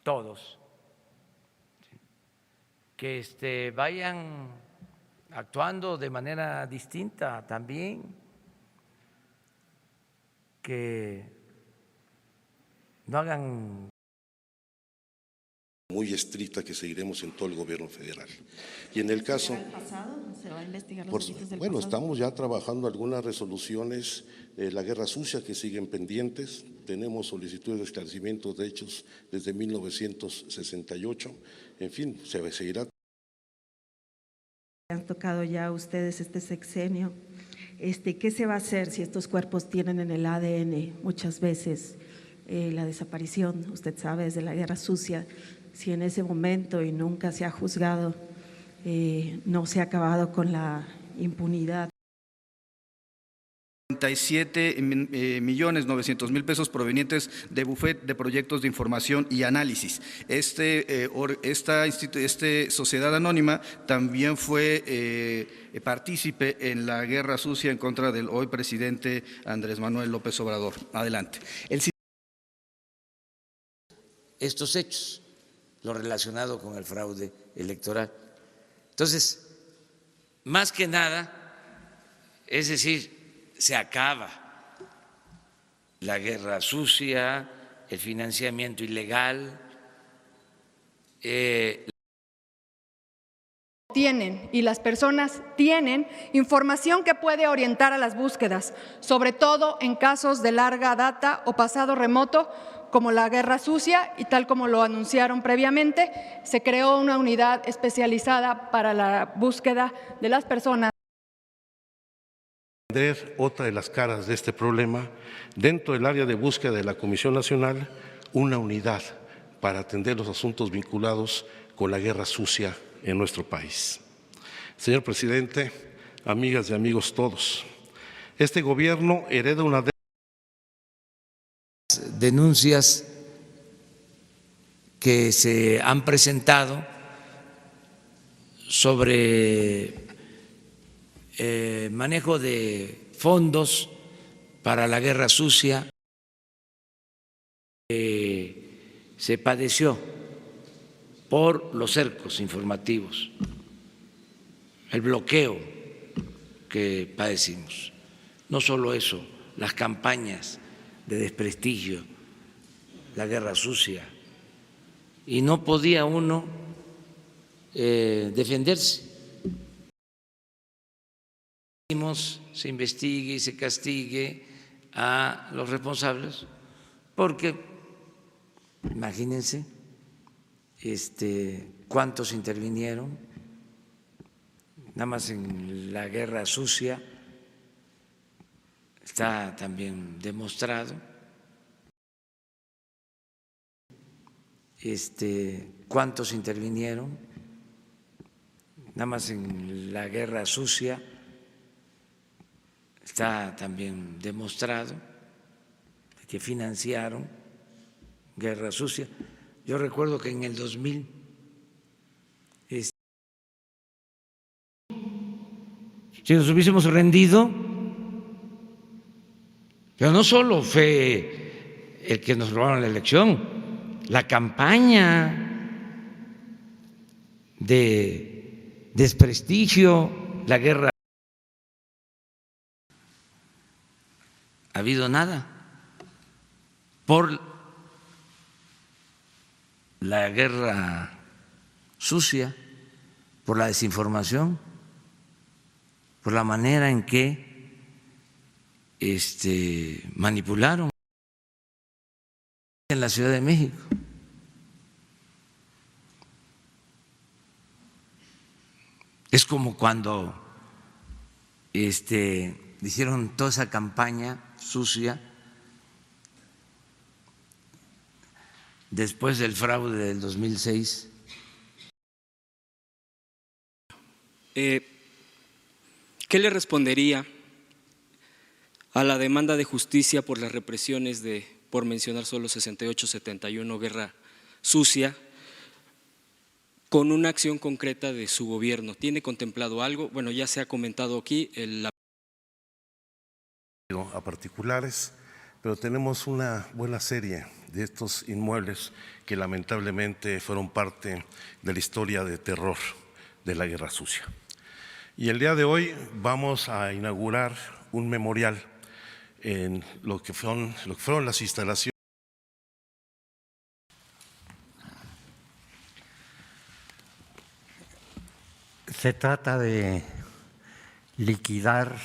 todos, que vayan actuando de manera distinta también, que no hagan muy estricta que seguiremos en todo el gobierno federal. Y en el caso, ¿se va a investigar los delitos del bueno, pasado? estamos ya trabajando algunas resoluciones de la guerra sucia que siguen pendientes. Tenemos solicitudes de esclarecimiento de hechos desde 1968. En fin, se seguirá. Han tocado ya ustedes este sexenio. ¿Qué se va a hacer si estos cuerpos tienen en el ADN muchas veces la desaparición? Usted sabe, desde la guerra sucia, si en ese momento y nunca se ha juzgado, no se ha acabado con la impunidad. 47.900.000 pesos provenientes de Buffet de Proyectos de Información y Análisis. Esta sociedad anónima también fue partícipe en la guerra sucia en contra del hoy presidente Andrés Manuel López Obrador. Adelante. estos hechos, lo relacionado con el fraude electoral. Entonces, más que nada, es decir, se acaba la guerra sucia, el financiamiento ilegal. Tienen y las personas tienen información que puede orientar a las búsquedas, sobre todo en casos de larga data o pasado remoto, como la guerra sucia, y tal como lo anunciaron previamente, se creó una unidad especializada para la búsqueda de las personas. Otra de las caras de este problema, dentro del área de búsqueda de la Comisión Nacional, una unidad para atender los asuntos vinculados con la guerra sucia en nuestro país. Señor presidente, amigas y amigos todos, este gobierno hereda una denuncias que se han presentado sobre manejo de fondos para la guerra sucia. Se padeció por los cercos informativos, el bloqueo que padecimos. No solo eso, las campañas de desprestigio, la guerra sucia, y no podía uno defenderse. Se investigue y se castigue a los responsables, porque imagínense cuántos intervinieron, nada más en la guerra sucia. Está también demostrado cuántos intervinieron, nada más en la guerra sucia. Está también demostrado que financiaron guerra sucia. Yo recuerdo que en el 2000 si nos hubiésemos rendido, pero no solo fue el que nos robaron la elección, la campaña de desprestigio, la guerra. Ha habido nada por la guerra sucia, por la desinformación, por la manera en que manipularon en la Ciudad de México. Es como cuando hicieron toda esa campaña sucia después del fraude del 2006. ¿Qué le respondería a la demanda de justicia por las represiones de, por mencionar solo 68-71, guerra sucia, con una acción concreta de su gobierno? ¿Tiene contemplado algo? Bueno, ya se ha comentado aquí a particulares, pero tenemos una buena serie de estos inmuebles que lamentablemente fueron parte de la historia de terror de la Guerra Sucia. Y el día de hoy vamos a inaugurar un memorial en lo que fueron las instalaciones. Se trata de liquidar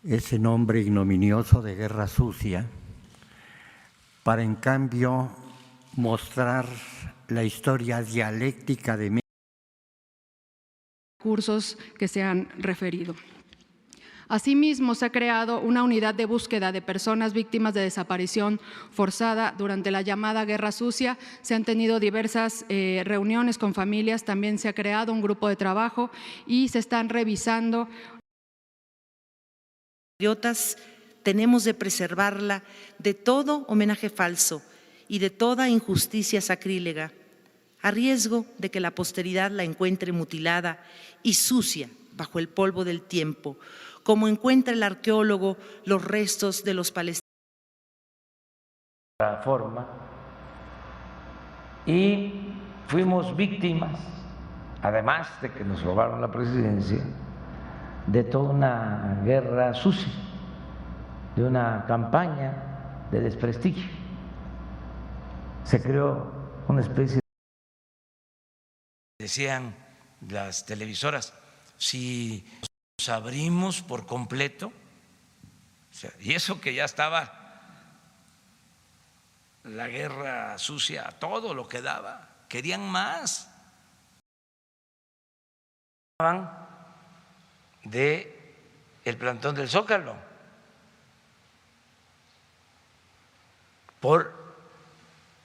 ese nombre ignominioso de Guerra Sucia para, en cambio, mostrar la historia dialéctica de México. Cursos que se han referido. Asimismo, se ha creado una unidad de búsqueda de personas víctimas de desaparición forzada durante la llamada Guerra Sucia. Se han tenido diversas reuniones con familias, también se ha creado un grupo de trabajo y se están revisando. Patriotas, tenemos de preservarla de todo homenaje falso y de toda injusticia sacrílega, a riesgo de que la posteridad la encuentre mutilada y sucia bajo el polvo del tiempo, como encuentra el arqueólogo los restos de los palestinos. Forma, y fuimos víctimas, además de que nos robaron la presidencia, de toda una guerra sucia, de una campaña de desprestigio. Se creó una especie de... Decían las televisoras, si nos abrimos por completo, o sea, y eso que ya estaba la guerra sucia, todo lo que daba, querían más. De el plantón del Zócalo por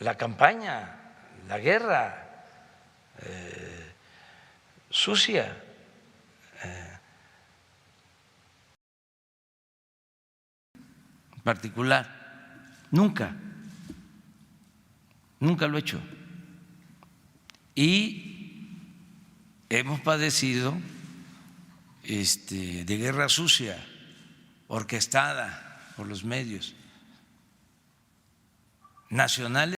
la campaña, la guerra sucia. En particular, nunca lo he hecho. Y hemos padecido de guerra sucia, orquestada por los medios nacionales.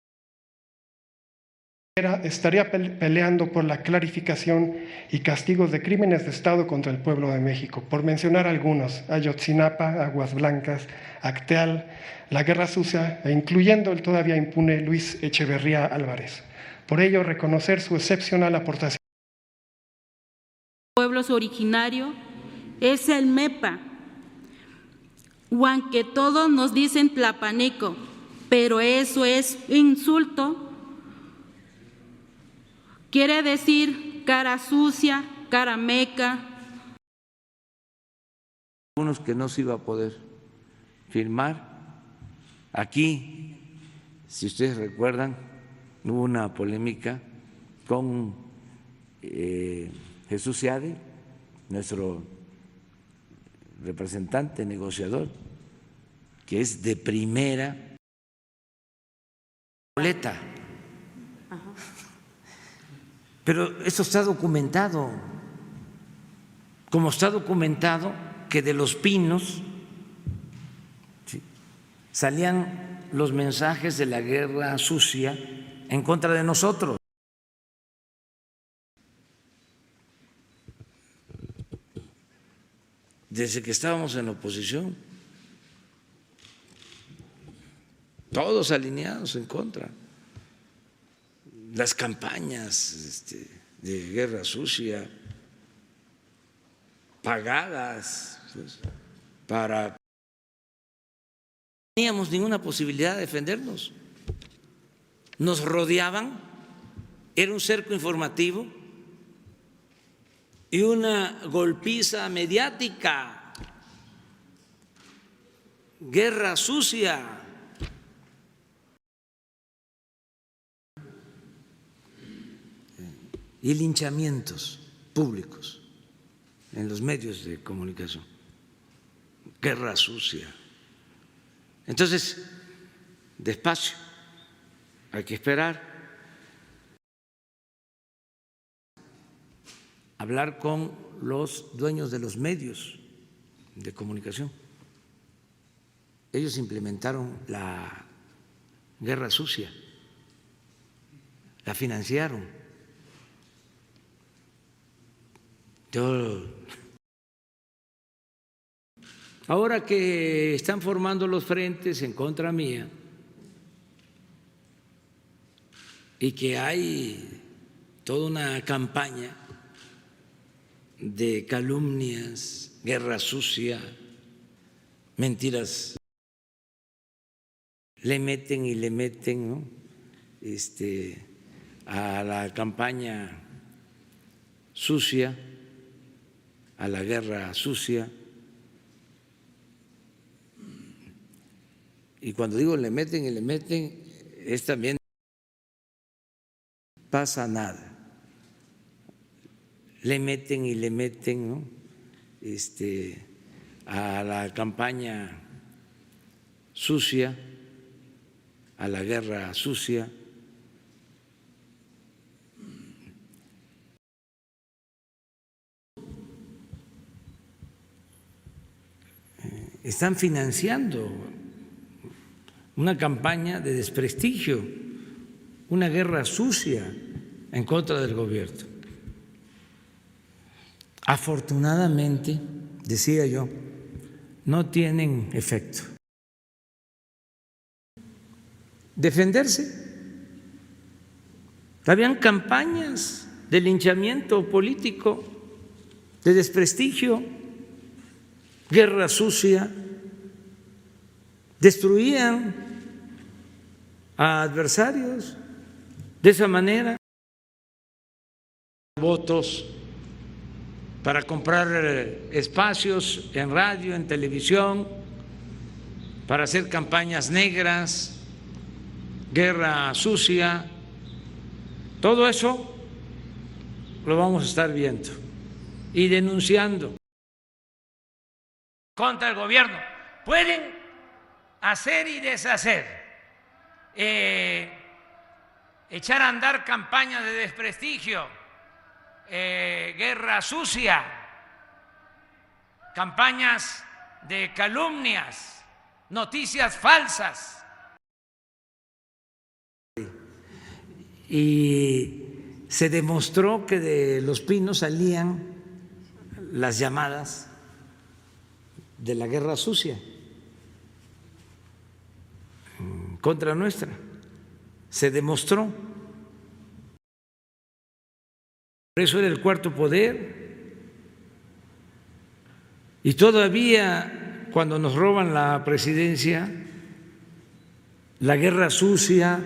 Estaría peleando por la clarificación y castigos de crímenes de Estado contra el pueblo de México, por mencionar algunos: Ayotzinapa, Aguas Blancas, Acteal, la Guerra Sucia e incluyendo el todavía impune Luis Echeverría Álvarez. Por ello, reconocer su excepcional aportación. Pueblos originario es el MEPA, o aunque todos nos dicen tlapaneco, pero eso es insulto. Quiere decir cara sucia, cara meca. Algunos que no se iba a poder firmar. Aquí, si ustedes recuerdan, hubo una polémica con Jesús Seade, nuestro representante, negociador, que es de primera boleta. Pero eso está documentado, como está documentado que de Los Pinos, ¿sí?, salían los mensajes de la guerra sucia en contra de nosotros. Desde que estábamos en la oposición, todos alineados en contra. Las campañas de guerra sucia, pagadas, pues, para... No teníamos ninguna posibilidad de defendernos. Nos rodeaban, era un cerco informativo y una golpiza mediática, guerra sucia. Y linchamientos públicos en los medios de comunicación, guerra sucia. Entonces, despacio, hay que esperar, hablar con los dueños de los medios de comunicación. Ellos implementaron la guerra sucia, la financiaron. Ahora que están formando los frentes en contra mía y que hay toda una campaña de calumnias, guerra sucia, mentiras, le meten y le meten, ¿no? A la campaña sucia, a la guerra sucia. Y cuando digo le meten y le meten, es también pasa nada. Le meten y le meten, ¿no? A la campaña sucia, a la guerra sucia. Están financiando una campaña de desprestigio, una guerra sucia en contra del gobierno. Afortunadamente, decía yo, no tienen efecto. Defenderse. Habían campañas de linchamiento político, de desprestigio, guerra sucia, destruían a adversarios de esa manera. Votos para comprar espacios en radio, en televisión, para hacer campañas negras, guerra sucia, todo eso lo vamos a estar viendo y denunciando contra el gobierno. Pueden hacer y deshacer, echar a andar campañas de desprestigio, guerra sucia, campañas de calumnias, noticias falsas. Y se demostró que de Los Pinos salían las llamadas de la guerra sucia contra nuestra. Se demostró. Por eso era el cuarto poder. Y todavía cuando nos roban la presidencia, la guerra sucia,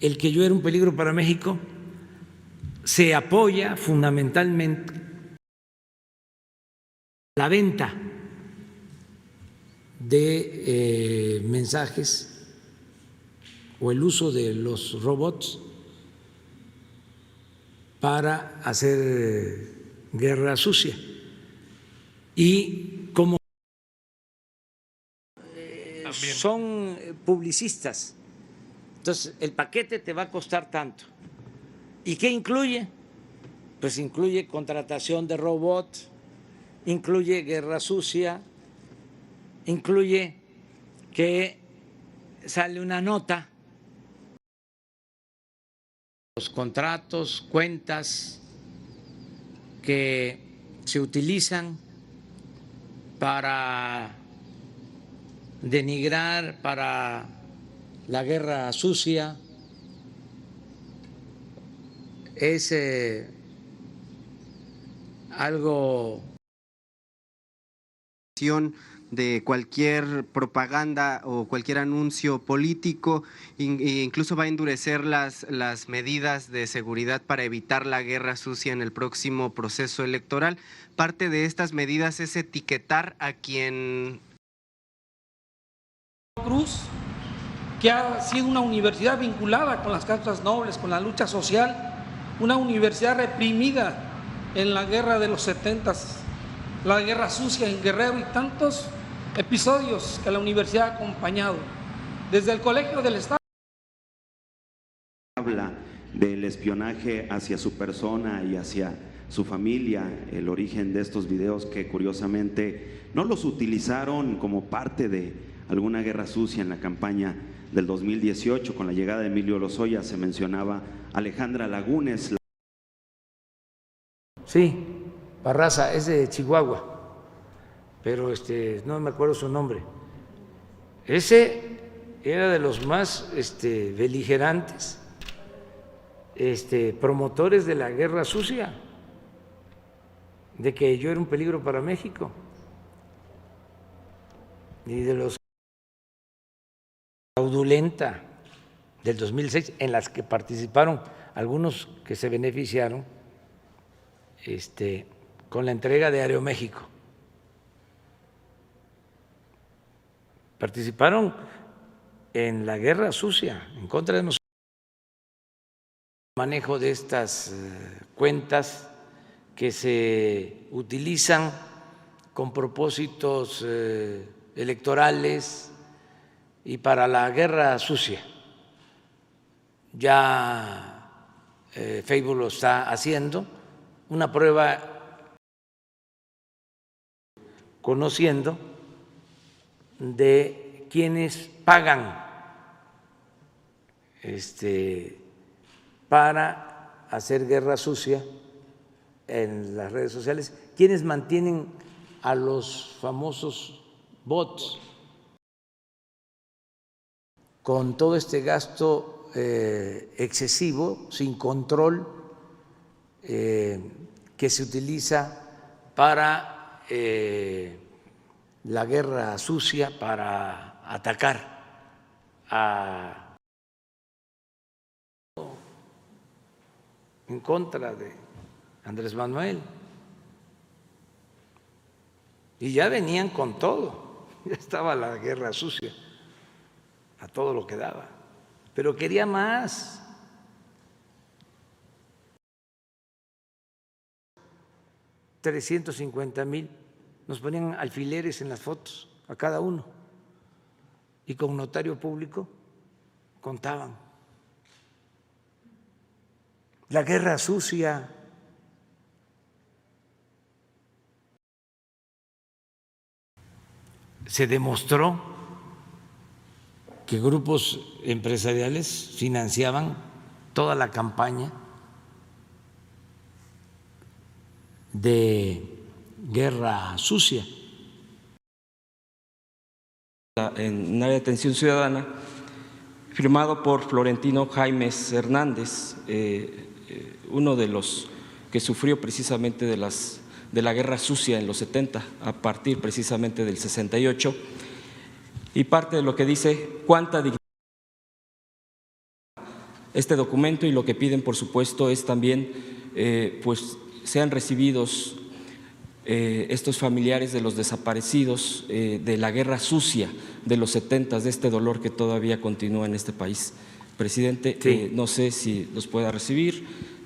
el que yo era un peligro para México, se apoya fundamentalmente la venta de mensajes o el uso de los robots para hacer guerra sucia. Y como son publicistas, entonces el paquete te va a costar tanto. ¿Y qué incluye? Pues incluye contratación de robots, incluye guerra sucia, incluye que sale una nota, los contratos, cuentas que se utilizan para denigrar, para la guerra sucia, es algo de cualquier propaganda o cualquier anuncio político, e incluso va a endurecer las medidas de seguridad para evitar la guerra sucia en el próximo proceso electoral. Parte de estas medidas es etiquetar a quien Cruz, que ha sido una universidad vinculada con las causas nobles, con la lucha social, una universidad reprimida en la guerra de los 70s, la guerra sucia en Guerrero y tantos episodios que la universidad ha acompañado. Desde el Colegio del Estado habla del espionaje hacia su persona y hacia su familia, el origen de estos videos que curiosamente no los utilizaron como parte de alguna guerra sucia en la campaña del 2018. Con la llegada de Emilio Lozoya se mencionaba Alejandra Lagunes. Sí, Barraza, es de Chihuahua, pero no me acuerdo su nombre. Ese era de los más beligerantes, promotores de la guerra sucia, de que yo era un peligro para México, y de los fraudulenta del 2006, en las que participaron algunos que se beneficiaron con la entrega de Aeroméxico. Participaron en la guerra sucia en contra de nosotros. El manejo de estas cuentas que se utilizan con propósitos electorales y para la guerra sucia. Ya Facebook lo está haciendo, una prueba conociendo de quienes pagan para hacer guerra sucia en las redes sociales, quienes mantienen a los famosos bots con todo este gasto excesivo, sin control, que se utiliza para la guerra sucia, para atacar en contra de Andrés Manuel. Y ya venían con todo, ya estaba la guerra sucia, a todo lo que daba, pero quería más. $350,000, nos ponían alfileres en las fotos a cada uno y con notario público contaban. La guerra sucia. Se demostró que grupos empresariales financiaban toda la campaña de guerra sucia. En un área de atención ciudadana, firmado por Florentino Jaimes Hernández, uno de los que sufrió precisamente de la guerra sucia en los 70, a partir precisamente del 68, y parte de lo que dice cuánta dignidad este documento, y lo que piden, por supuesto, es también pues sean recibidos estos familiares de los desaparecidos de la guerra sucia de los 70, de este dolor que todavía continúa en este país. Presidente, sí. No sé si los pueda recibir.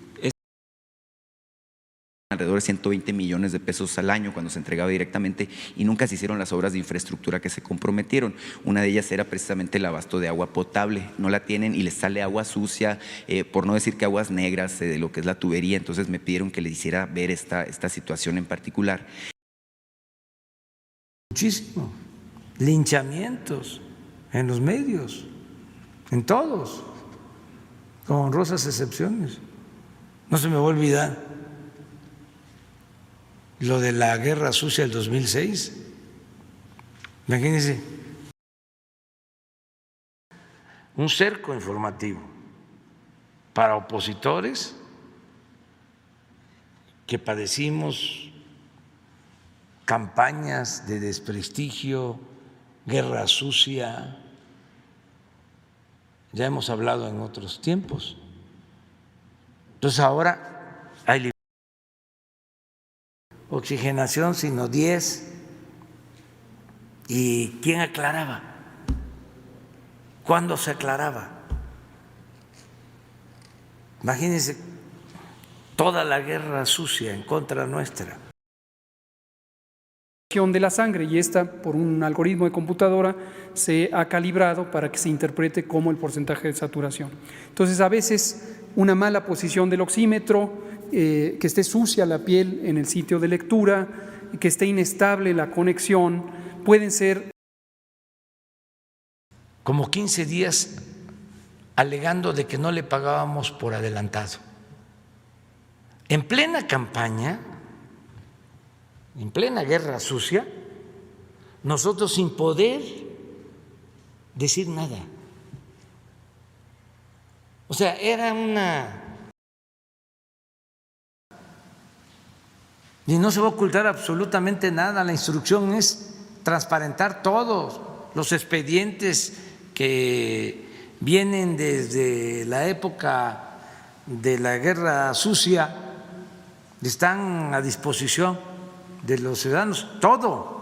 Alrededor de 120 millones de pesos al año cuando se entregaba directamente, y nunca se hicieron las obras de infraestructura que se comprometieron. Una de ellas era precisamente el abasto de agua potable. No la tienen y les sale agua sucia, por no decir que aguas negras, de lo que es la tubería. Entonces me pidieron que le hiciera ver esta situación en particular. Muchísimo. Linchamientos en los medios, en todos, con honrosas excepciones. No se me va a olvidar lo de la guerra sucia del 2006. Imagínense, un cerco informativo para opositores que padecimos campañas de desprestigio, guerra sucia. Ya hemos hablado en otros tiempos. Entonces ahora hay oxigenación, sino 10. ¿Y quién aclaraba? ¿Cuándo se aclaraba? Imagínense toda la guerra sucia en contra nuestra. De la sangre, y esta, por un algoritmo de computadora, se ha calibrado para que se interprete como el porcentaje de saturación. Entonces, a veces una mala posición del oxímetro, que esté sucia la piel en el sitio de lectura, que esté inestable la conexión, pueden ser como 15 días alegando de que no le pagábamos por adelantado. En plena campaña, en plena guerra sucia, nosotros sin poder decir nada. O sea, era una... Y no se va a ocultar absolutamente nada. La instrucción es transparentar todos los expedientes que vienen desde la época de la guerra sucia, están a disposición de los ciudadanos, todo.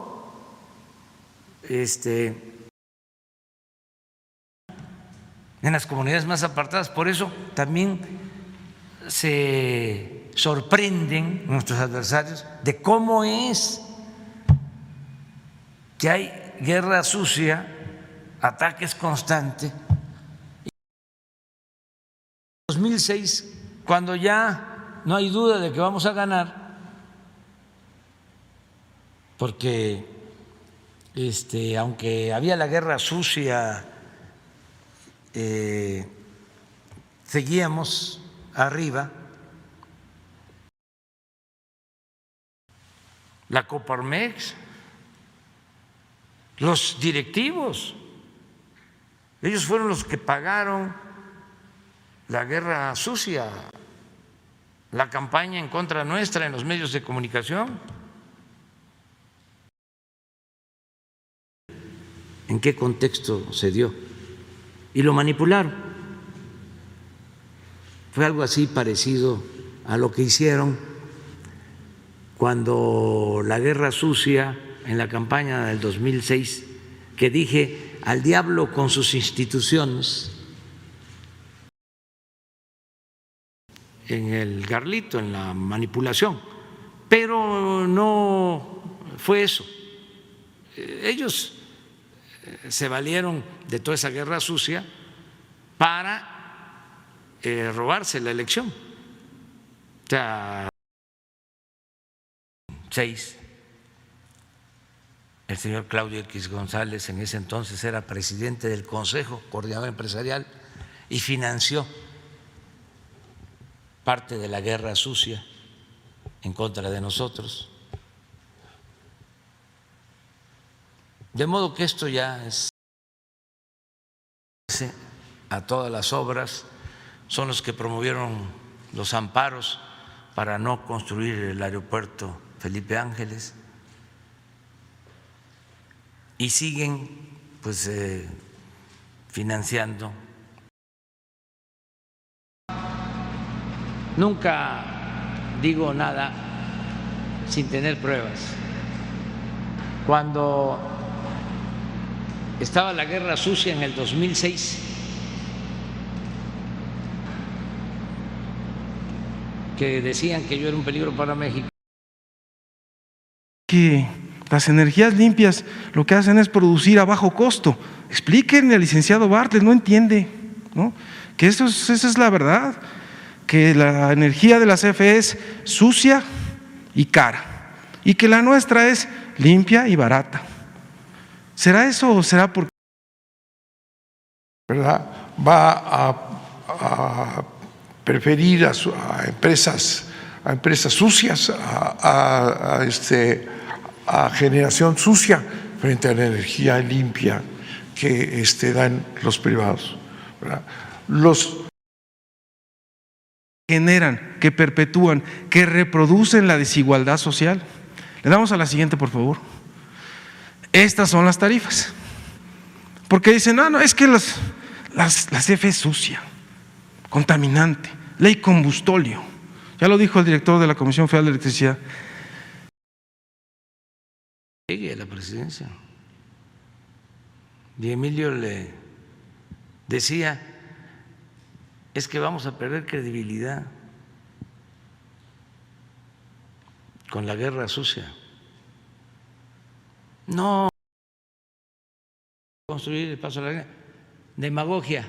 En las comunidades más apartadas. Por eso también se sorprenden nuestros adversarios de cómo es que hay guerra sucia, ataques constantes. En 2006, cuando ya no hay duda de que vamos a ganar, porque aunque había la guerra sucia, seguíamos arriba. La Coparmex, los directivos, ellos fueron los que pagaron la guerra sucia, la campaña en contra nuestra en los medios de comunicación. ¿En qué contexto se dio? Y lo manipularon. Fue algo así parecido a lo que hicieron cuando la guerra sucia en la campaña del 2006, que dije al diablo con sus instituciones, en el garlito, en la manipulación, pero no fue eso. Ellos se valieron de toda esa guerra sucia para robarse la elección. O sea, 6, el señor Claudio X González en ese entonces era presidente del Consejo Coordinador Empresarial y financió parte de la guerra sucia en contra de nosotros. De modo que esto ya es a todas las obras, son los que promovieron los amparos para no construir el aeropuerto Felipe Ángeles y siguen pues financiando. Nunca digo nada sin tener pruebas. Cuando estaba la guerra sucia en el 2006, que decían que yo era un peligro para México. Que las energías limpias lo que hacen es producir a bajo costo. Explíquenle al licenciado Bartlett, no entiende, ¿no? Que esa es la verdad, que la energía de la CFE es sucia y cara, y que la nuestra es limpia y barata. ¿Será eso o será porque va a preferir a empresas sucias, a generación sucia frente a la energía limpia que dan los privados, ¿verdad? Los generan, que perpetúan, que reproducen la desigualdad social. Le damos a la siguiente, por favor. Estas son las tarifas. Porque dicen, no, es que la CFE es sucia, contaminante, ley combustóleo. Ya lo dijo el director de la Comisión Federal de Electricidad. Llegue a la presidencia. Y Emilio le decía, es que vamos a perder credibilidad con la guerra sucia. No construir el paso a la guerra. Demagogia.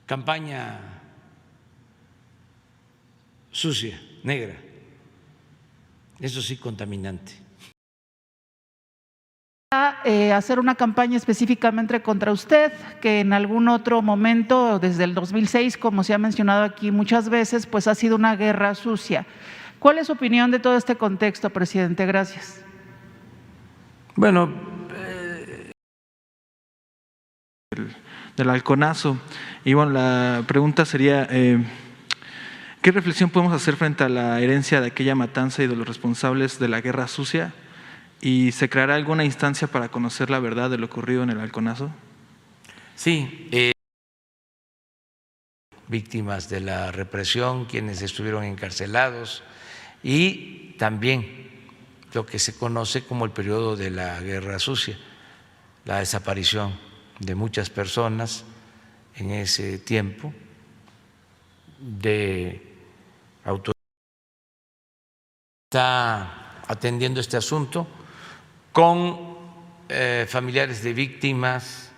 Campaña sucia, negra. Eso sí, contaminante. hacer una campaña específicamente contra usted, que en algún otro momento, desde el 2006, como se ha mencionado aquí muchas veces, pues ha sido una guerra sucia. ¿Cuál es su opinión de todo este contexto, presidente? Gracias. Bueno, del halconazo. Y bueno, la pregunta sería, ¿qué reflexión podemos hacer frente a la herencia de aquella matanza y de los responsables de la guerra sucia? ¿Y se creará alguna instancia para conocer la verdad de lo ocurrido en el halconazo? Sí, víctimas de la represión, quienes estuvieron encarcelados, y también lo que se conoce como el periodo de la guerra sucia, la desaparición de muchas personas en ese tiempo, de autoridades. Está atendiendo este asunto con familiares de víctimas,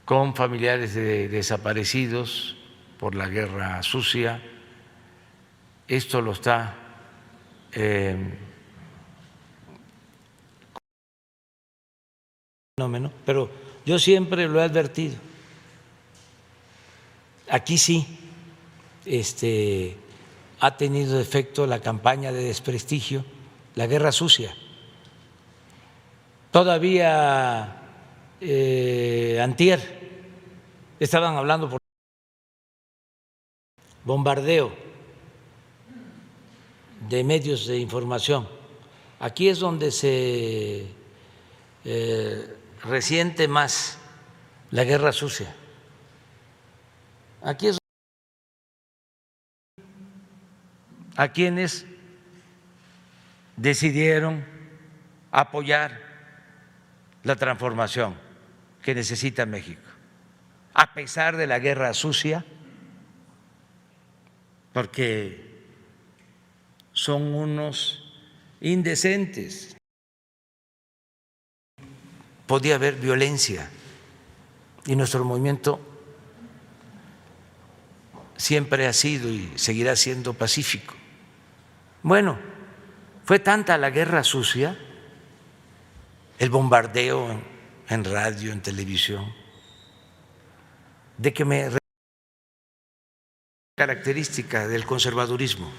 con familiares de desaparecidos por la guerra sucia. Esto lo está fenómeno, pero yo siempre lo he advertido. Aquí sí ha tenido efecto la campaña de desprestigio, la guerra sucia. Todavía antier estaban hablando por bombardeo de medios de información. Aquí es donde se resiente más la guerra sucia. Aquí es a quienes decidieron apoyar la transformación que necesita México, a pesar de la guerra sucia, porque son unos indecentes. Podía haber violencia y nuestro movimiento siempre ha sido y seguirá siendo pacífico. Bueno, fue tanta la guerra sucia, el bombardeo en radio, en televisión, de que me característica del conservadurismo.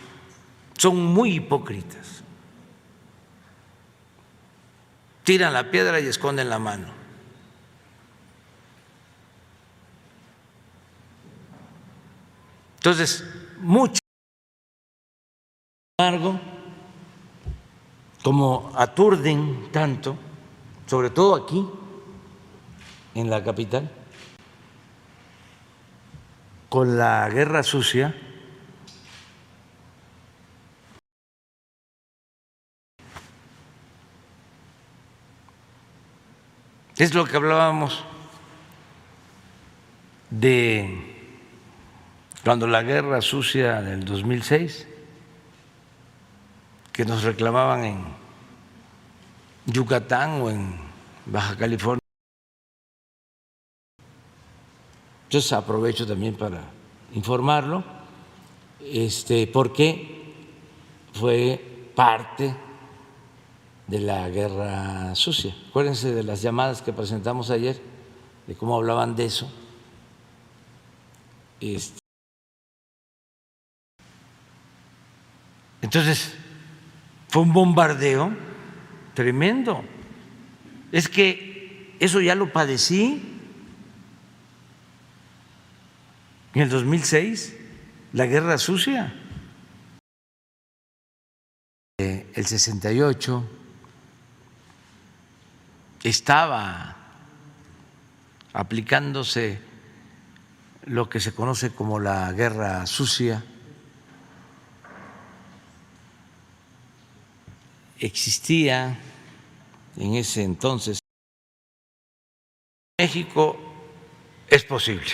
Son muy hipócritas. Tiran la piedra y esconden la mano. Entonces, mucho embargo, como aturden tanto, sobre todo aquí, en la capital, con la guerra sucia, es lo que hablábamos de cuando la guerra sucia del 2006, que nos reclamaban en Yucatán o en Baja California. Entonces aprovecho también para informarlo, porque fue parte de la guerra sucia. Acuérdense de las llamadas que presentamos ayer, de cómo hablaban de eso. Entonces, fue un bombardeo tremendo. Es que eso ya lo padecí en el 2006, la guerra sucia. El 68 estaba aplicándose lo que se conoce como la guerra sucia. Existía en ese entonces. México es posible.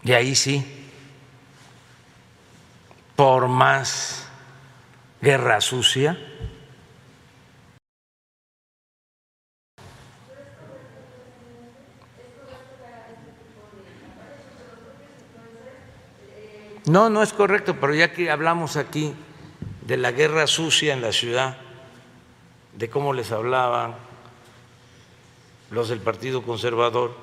Y ahí sí, por más guerra sucia, no es correcto, pero ya que hablamos aquí de la guerra sucia en la ciudad, de cómo les hablaban los del Partido Conservador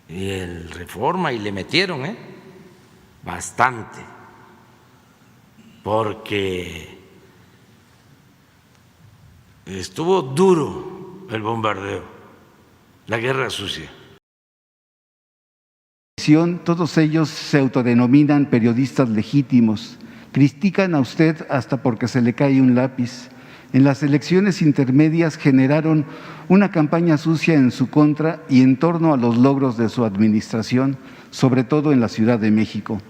y el Reforma, y le metieron bastante, porque estuvo duro el bombardeo, la guerra sucia. Todos ellos se autodenominan periodistas legítimos. Critican a usted hasta porque se le cae un lápiz. En las elecciones intermedias generaron una campaña sucia en su contra y en torno a los logros de su administración, sobre todo en la Ciudad de México.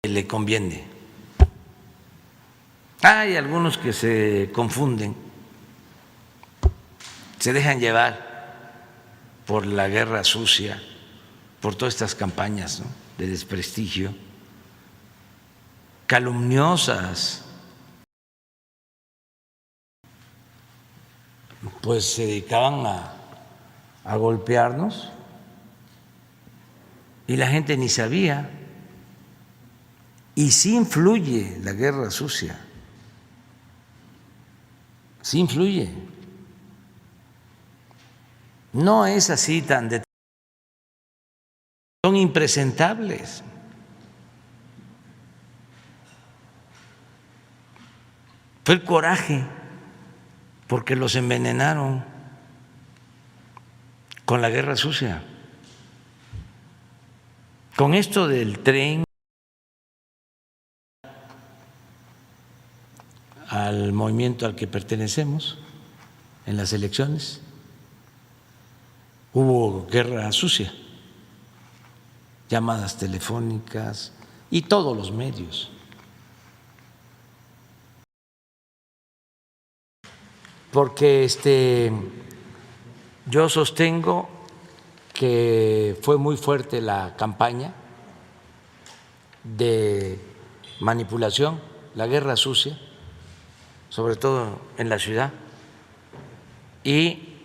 Le conviene. Hay algunos que se confunden, se dejan llevar por la guerra sucia, por todas estas campañas, ¿no?, de desprestigio, calumniosas, pues se dedicaban a golpearnos y la gente ni sabía. Y sí influye la guerra sucia, sí influye. No es así tan detallado. Son impresentables. Fue el coraje, porque los envenenaron con la guerra sucia. Con esto del tren al movimiento al que pertenecemos en las elecciones, hubo guerra sucia, llamadas telefónicas y todos los medios. Porque yo sostengo que fue muy fuerte la campaña de manipulación, la guerra sucia, sobre todo en la ciudad, y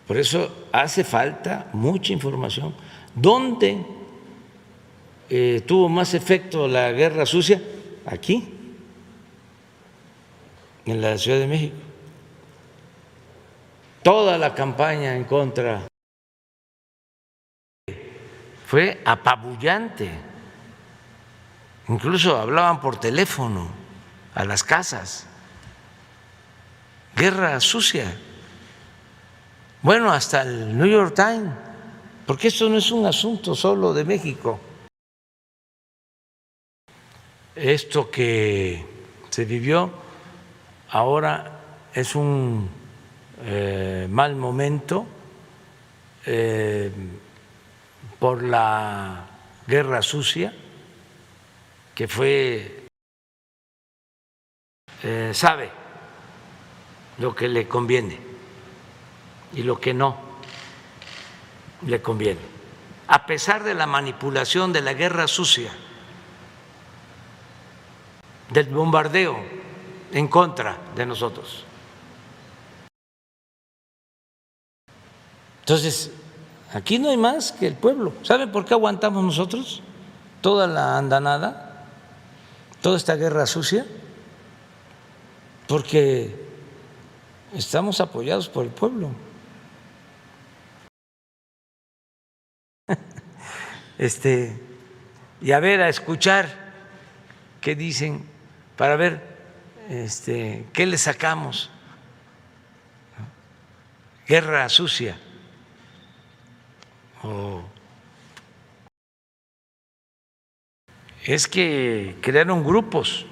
por eso hace falta mucha información. ¿Dónde tuvo más efecto la guerra sucia? Aquí, en la Ciudad de México. Toda la campaña en contra fue apabullante. Incluso hablaban por teléfono a las casas. Guerra sucia. Bueno, hasta el New York Times, porque esto no es un asunto solo de México. Esto que se vivió ahora es un mal momento por la guerra sucia, que fue, sabe lo que le conviene y lo que no le conviene. A pesar de la manipulación de la guerra sucia, del bombardeo en contra de nosotros. Entonces, aquí no hay más que el pueblo. ¿Saben por qué aguantamos nosotros toda la andanada, toda esta guerra sucia? Porque estamos apoyados por el pueblo. Y a ver, a escuchar qué dicen, para ver qué le sacamos. Guerra sucia. Es que crearon grupos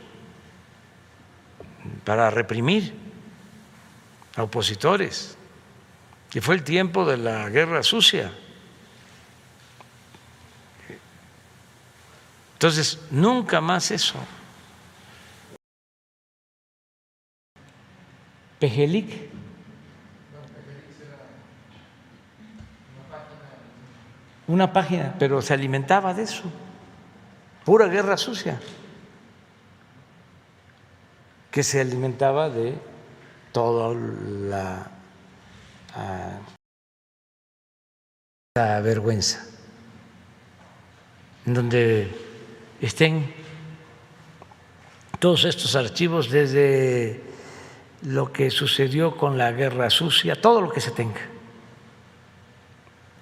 para reprimir a opositores, y fue el tiempo de la guerra sucia. Entonces, nunca más eso. Pejelic. Una página, pero se alimentaba de eso, pura guerra sucia, que se alimentaba de toda la vergüenza, en donde estén todos estos archivos desde lo que sucedió con la Guerra Sucia, todo lo que se tenga,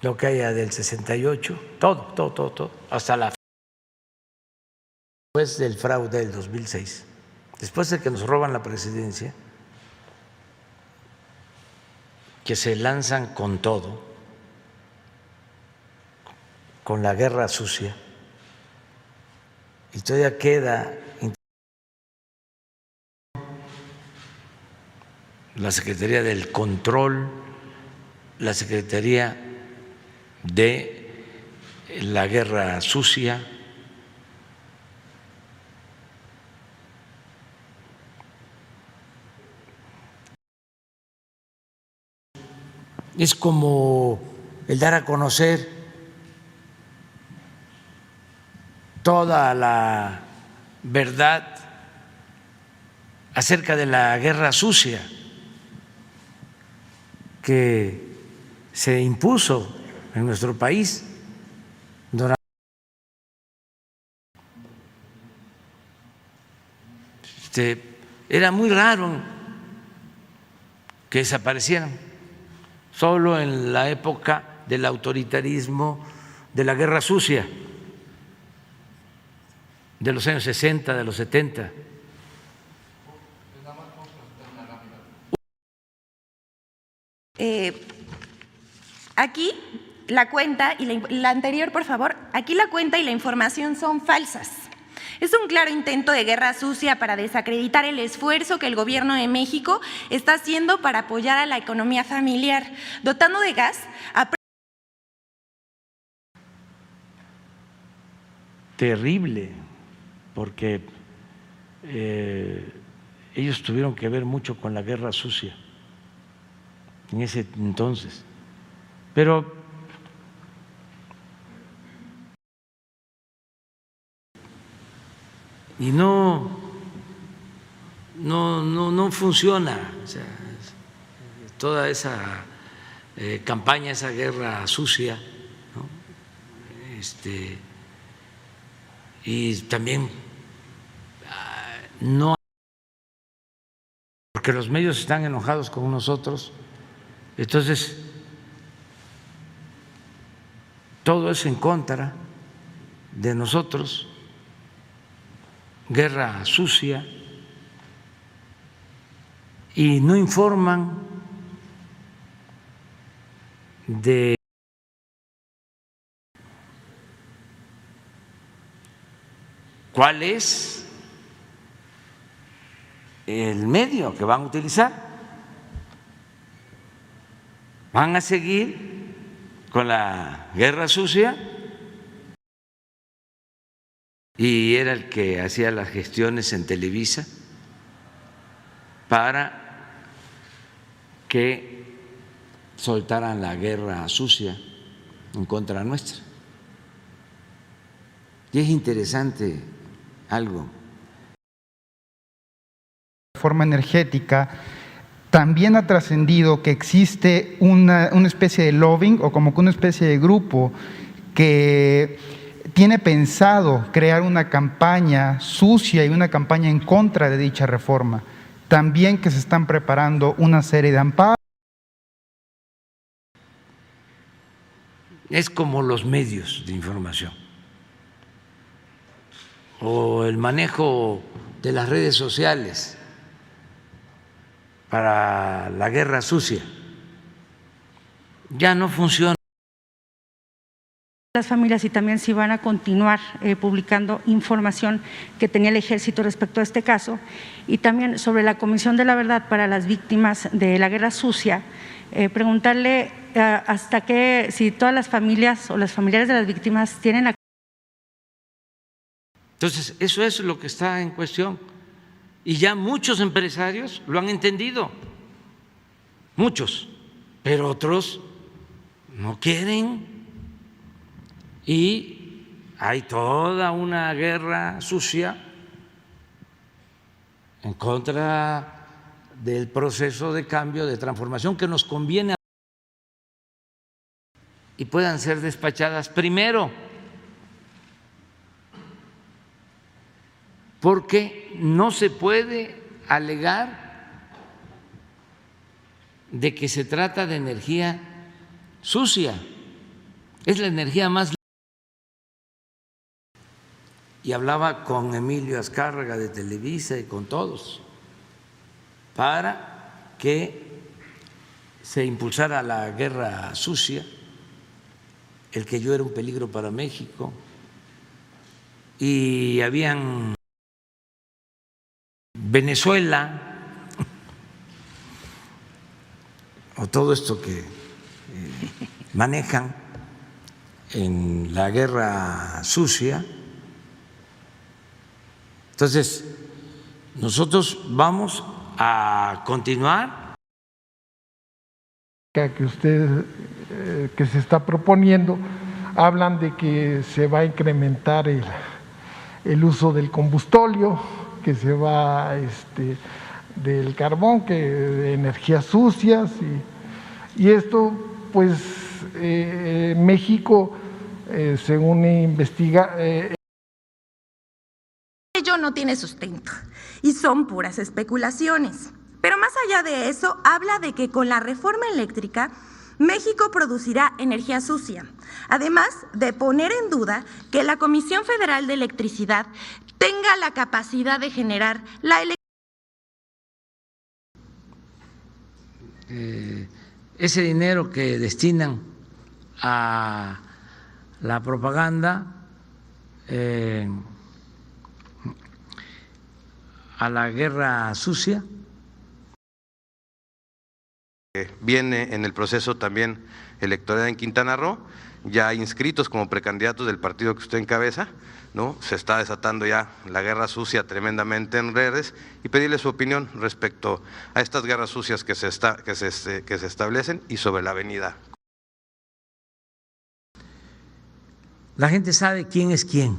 lo que haya del 68, todo, hasta la después del fraude del 2006, después de que nos roban la presidencia, que se lanzan con todo, con la Guerra Sucia, y todavía queda la Secretaría del Control, la Secretaría de la Guerra Sucia, es como el dar a conocer toda la verdad acerca de la Guerra Sucia que se impuso en nuestro país durante era muy raro que desaparecieran. Solo en la época del autoritarismo, de la Guerra Sucia, de los años 60, de los 70. Aquí la cuenta y la anterior, por favor, aquí la cuenta y la información son falsas. Es un claro intento de guerra sucia para desacreditar el esfuerzo que el Gobierno de México está haciendo para apoyar a la economía familiar, dotando de gas a... Terrible, porque ellos tuvieron que ver mucho con la Guerra Sucia en ese entonces. Pero y no funciona, o sea, toda esa campaña, esa guerra sucia, ¿no? Y también no, porque los medios están enojados con nosotros, entonces todo es en contra de nosotros. Guerra sucia, y no informan de cuál es el medio que van a utilizar. Van a seguir con la guerra sucia, y era el que hacía las gestiones en Televisa para que soltaran la guerra sucia en contra nuestra. Y es interesante algo. Reforma energética, también ha trascendido que existe una especie de lobbying o como que una especie de grupo que tiene pensado crear una campaña sucia y una campaña en contra de dicha reforma. También que se están preparando una serie de amparos. Es como los medios de información o el manejo de las redes sociales para la guerra sucia. Ya no funciona. Las familias y también si van a continuar publicando información que tenía el Ejército respecto a este caso, y también sobre la Comisión de la Verdad para las víctimas de la guerra sucia, preguntarle hasta qué, si todas las familias o los familiares de las víctimas tienen la... Entonces, eso es lo que está en cuestión, y ya muchos empresarios lo han entendido, muchos, pero otros no quieren. Y hay toda una guerra sucia en contra del proceso de cambio, de transformación que nos conviene y puedan ser despachadas primero, porque no se puede alegar de que se trata de energía sucia, es la energía más. Y hablaba con Emilio Azcárraga de Televisa y con todos para que se impulsara la guerra sucia, el que yo era un peligro para México, y habían Venezuela o todo esto que manejan en la guerra sucia. Entonces, nosotros vamos a continuar. Que usted que se está proponiendo, hablan de que se va a incrementar el uso del combustóleo, que se va del carbón, que de energías sucias, y esto pues México según investiga ello no tiene sustento y son puras especulaciones. Pero más allá de eso, habla de que con la reforma eléctrica México producirá energía sucia, además de poner en duda que la Comisión Federal de Electricidad tenga la capacidad de generar la electricidad. Ese dinero que destinan a la propaganda, a la guerra sucia. Viene en el proceso también electoral en Quintana Roo, ya inscritos como precandidatos del partido que usted encabeza, ¿no? Se está desatando ya la guerra sucia tremendamente en redes, y pedirle su opinión respecto a estas guerras sucias que se establecen y sobre la avenida. La gente sabe quién es quién.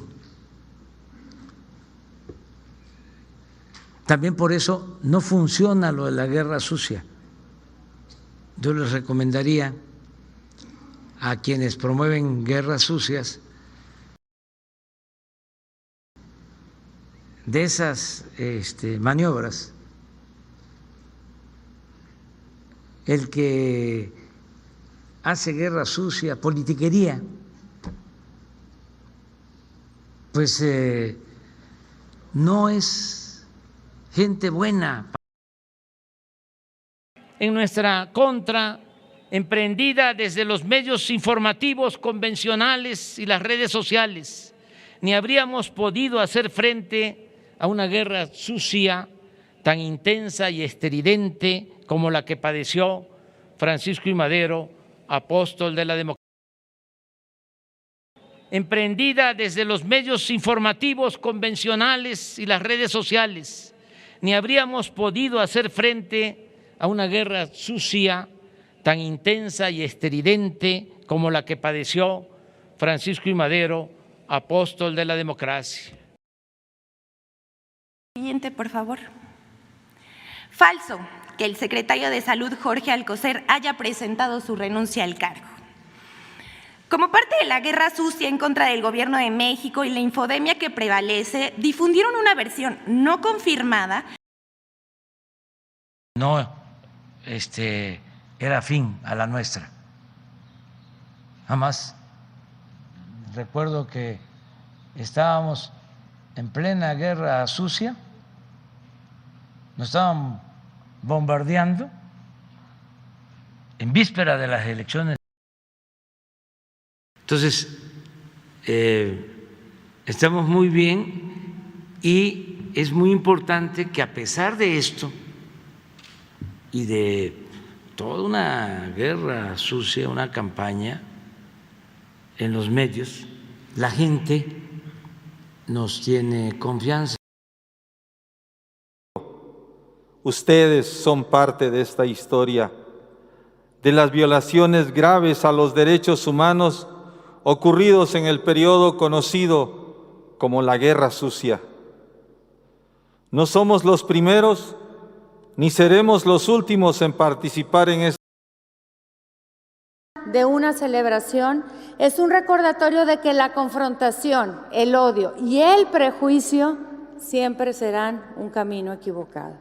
También por eso no funciona lo de la guerra sucia. Yo les recomendaría a quienes promueven guerras sucias de esas maniobras, el que hace guerra sucia, politiquería, pues no es gente buena. En nuestra contra, emprendida desde los medios informativos convencionales y las redes sociales, ni habríamos podido hacer frente a una guerra sucia tan intensa y estridente como la que padeció Francisco I. Madero, apóstol de la democracia. Emprendida desde los medios informativos convencionales y las redes sociales, ni habríamos podido hacer frente a una guerra sucia tan intensa y estridente como la que padeció Francisco I. Madero, apóstol de la democracia. Siguiente, por favor. Falso que el secretario de Salud, Jorge Alcocer, haya presentado su renuncia al cargo. Como parte de la guerra sucia en contra del gobierno de México y la infodemia que prevalece, difundieron una versión no confirmada. No era afín a la nuestra. Jamás. Recuerdo que estábamos en plena guerra sucia, nos estaban bombardeando en víspera de las elecciones. Entonces, estamos muy bien y es muy importante que a pesar de esto y de toda una guerra sucia, una campaña en los medios, la gente nos tiene confianza. Ustedes son parte de esta historia, de las violaciones graves a los derechos humanos ocurridos en el periodo conocido como la Guerra Sucia. No somos los primeros ni seremos los últimos en participar en esta. De una celebración es un recordatorio de que la confrontación, el odio y el prejuicio siempre serán un camino equivocado.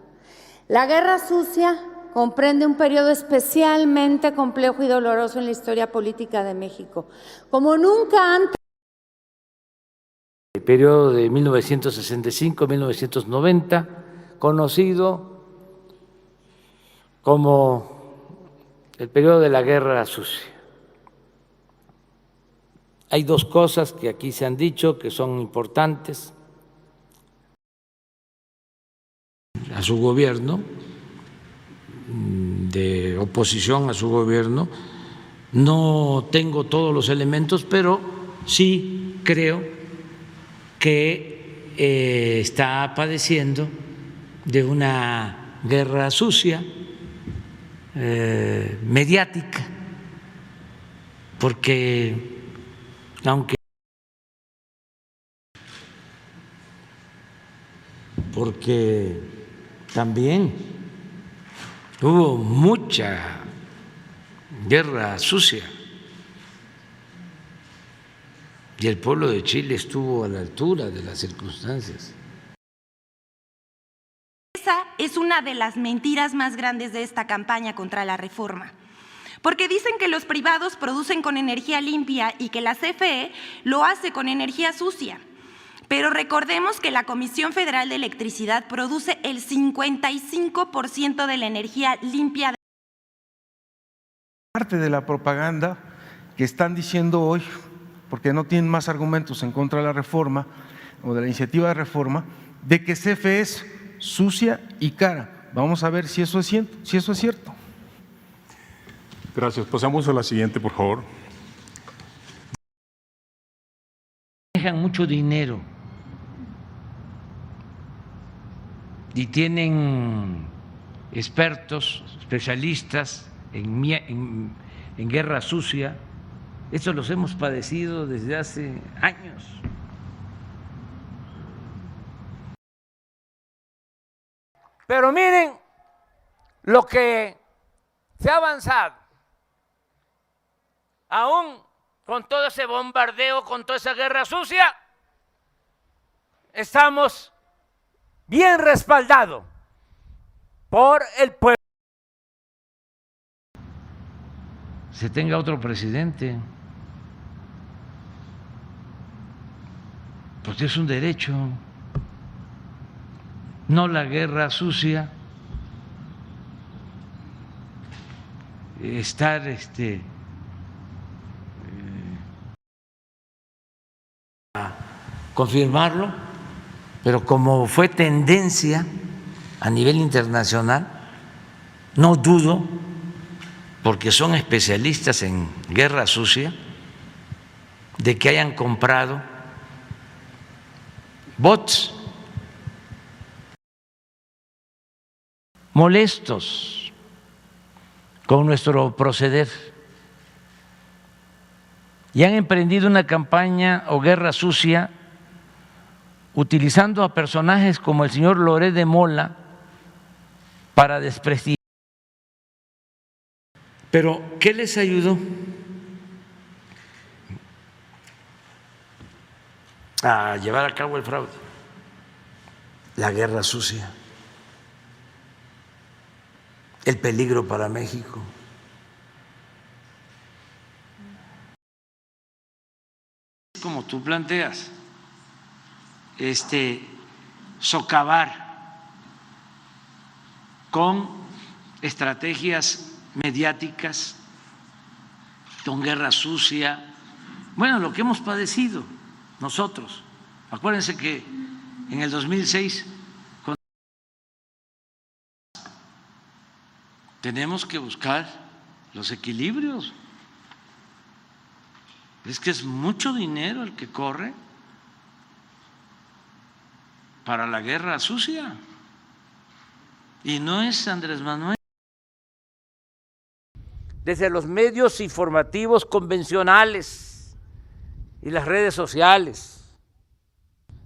La guerra sucia comprende un periodo especialmente complejo y doloroso en la historia política de México, como nunca antes. El periodo de 1965-1990, conocido como el periodo de la guerra sucia. Hay dos cosas que aquí se han dicho que son importantes. A su gobierno, de oposición a su gobierno, no tengo todos los elementos, pero sí creo que está padeciendo de una guerra sucia, mediática, porque también hubo mucha guerra sucia y el pueblo de Chile estuvo a la altura de las circunstancias. Esa es una de las mentiras más grandes de esta campaña contra la reforma. Porque dicen que los privados producen con energía limpia y que la CFE lo hace con energía sucia. Pero recordemos que la Comisión Federal de Electricidad produce el 55% de la energía limpia. Parte de la propaganda que están diciendo hoy, porque no tienen más argumentos en contra de la reforma o de la iniciativa de reforma, de que CFE es sucia y cara. Vamos a ver si eso es cierto. Gracias. Pasamos a la siguiente, por favor. Dejan mucho dinero y tienen expertos, especialistas en guerra sucia. Eso los hemos padecido desde hace años. Pero miren lo que se ha avanzado, aún con todo ese bombardeo, con toda esa guerra sucia, estamos bien respaldados por el pueblo. Se tenga otro presidente, porque es un derecho, no la guerra sucia, estar a confirmarlo, pero como fue tendencia a nivel internacional, no dudo, porque son especialistas en guerra sucia, de que hayan comprado bots molestos con nuestro proceder y han emprendido una campaña o guerra sucia utilizando a personajes como el señor Loret de Mola para desprestigiar. Pero, ¿qué les ayudó a llevar a cabo el fraude? La guerra sucia, el peligro para México. Como tú planteas, socavar con estrategias mediáticas, con guerra sucia, bueno, lo que hemos padecido nosotros. Acuérdense que en el 2006 tenemos que buscar los equilibrios. Es que es mucho dinero el que corre para la guerra sucia. Y no es Andrés Manuel. Desde los medios informativos convencionales y las redes sociales,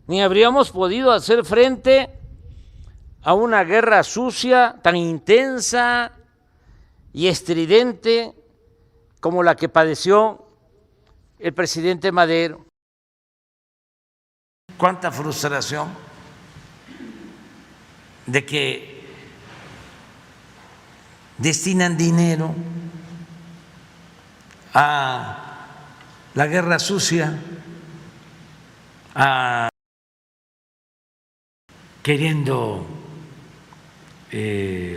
ni habríamos podido hacer frente a una guerra sucia tan intensa y estridente como la que padeció el presidente Madero. Cuánta frustración de que destinan dinero a la guerra sucia, queriendo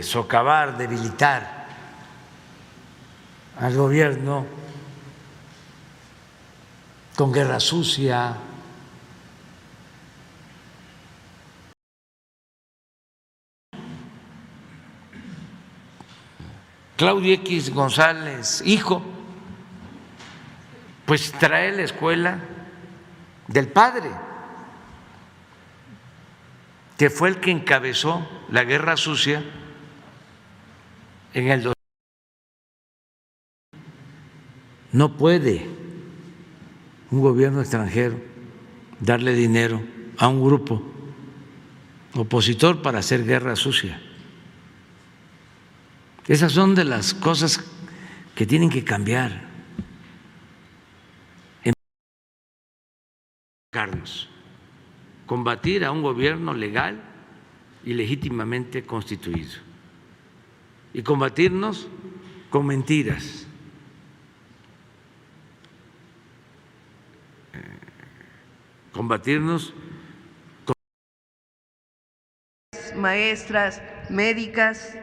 socavar, debilitar al gobierno con guerra sucia. Claudio X González, hijo, pues trae la escuela del padre, que fue el que encabezó la guerra sucia en el 2000. No puede un gobierno extranjero darle dinero a un grupo opositor para hacer guerra sucia. Esas son de las cosas que tienen que cambiar. Carlos, combatir a un gobierno legal y legítimamente constituido y combatirnos con mentiras. Combatirnos con maestras, médicas,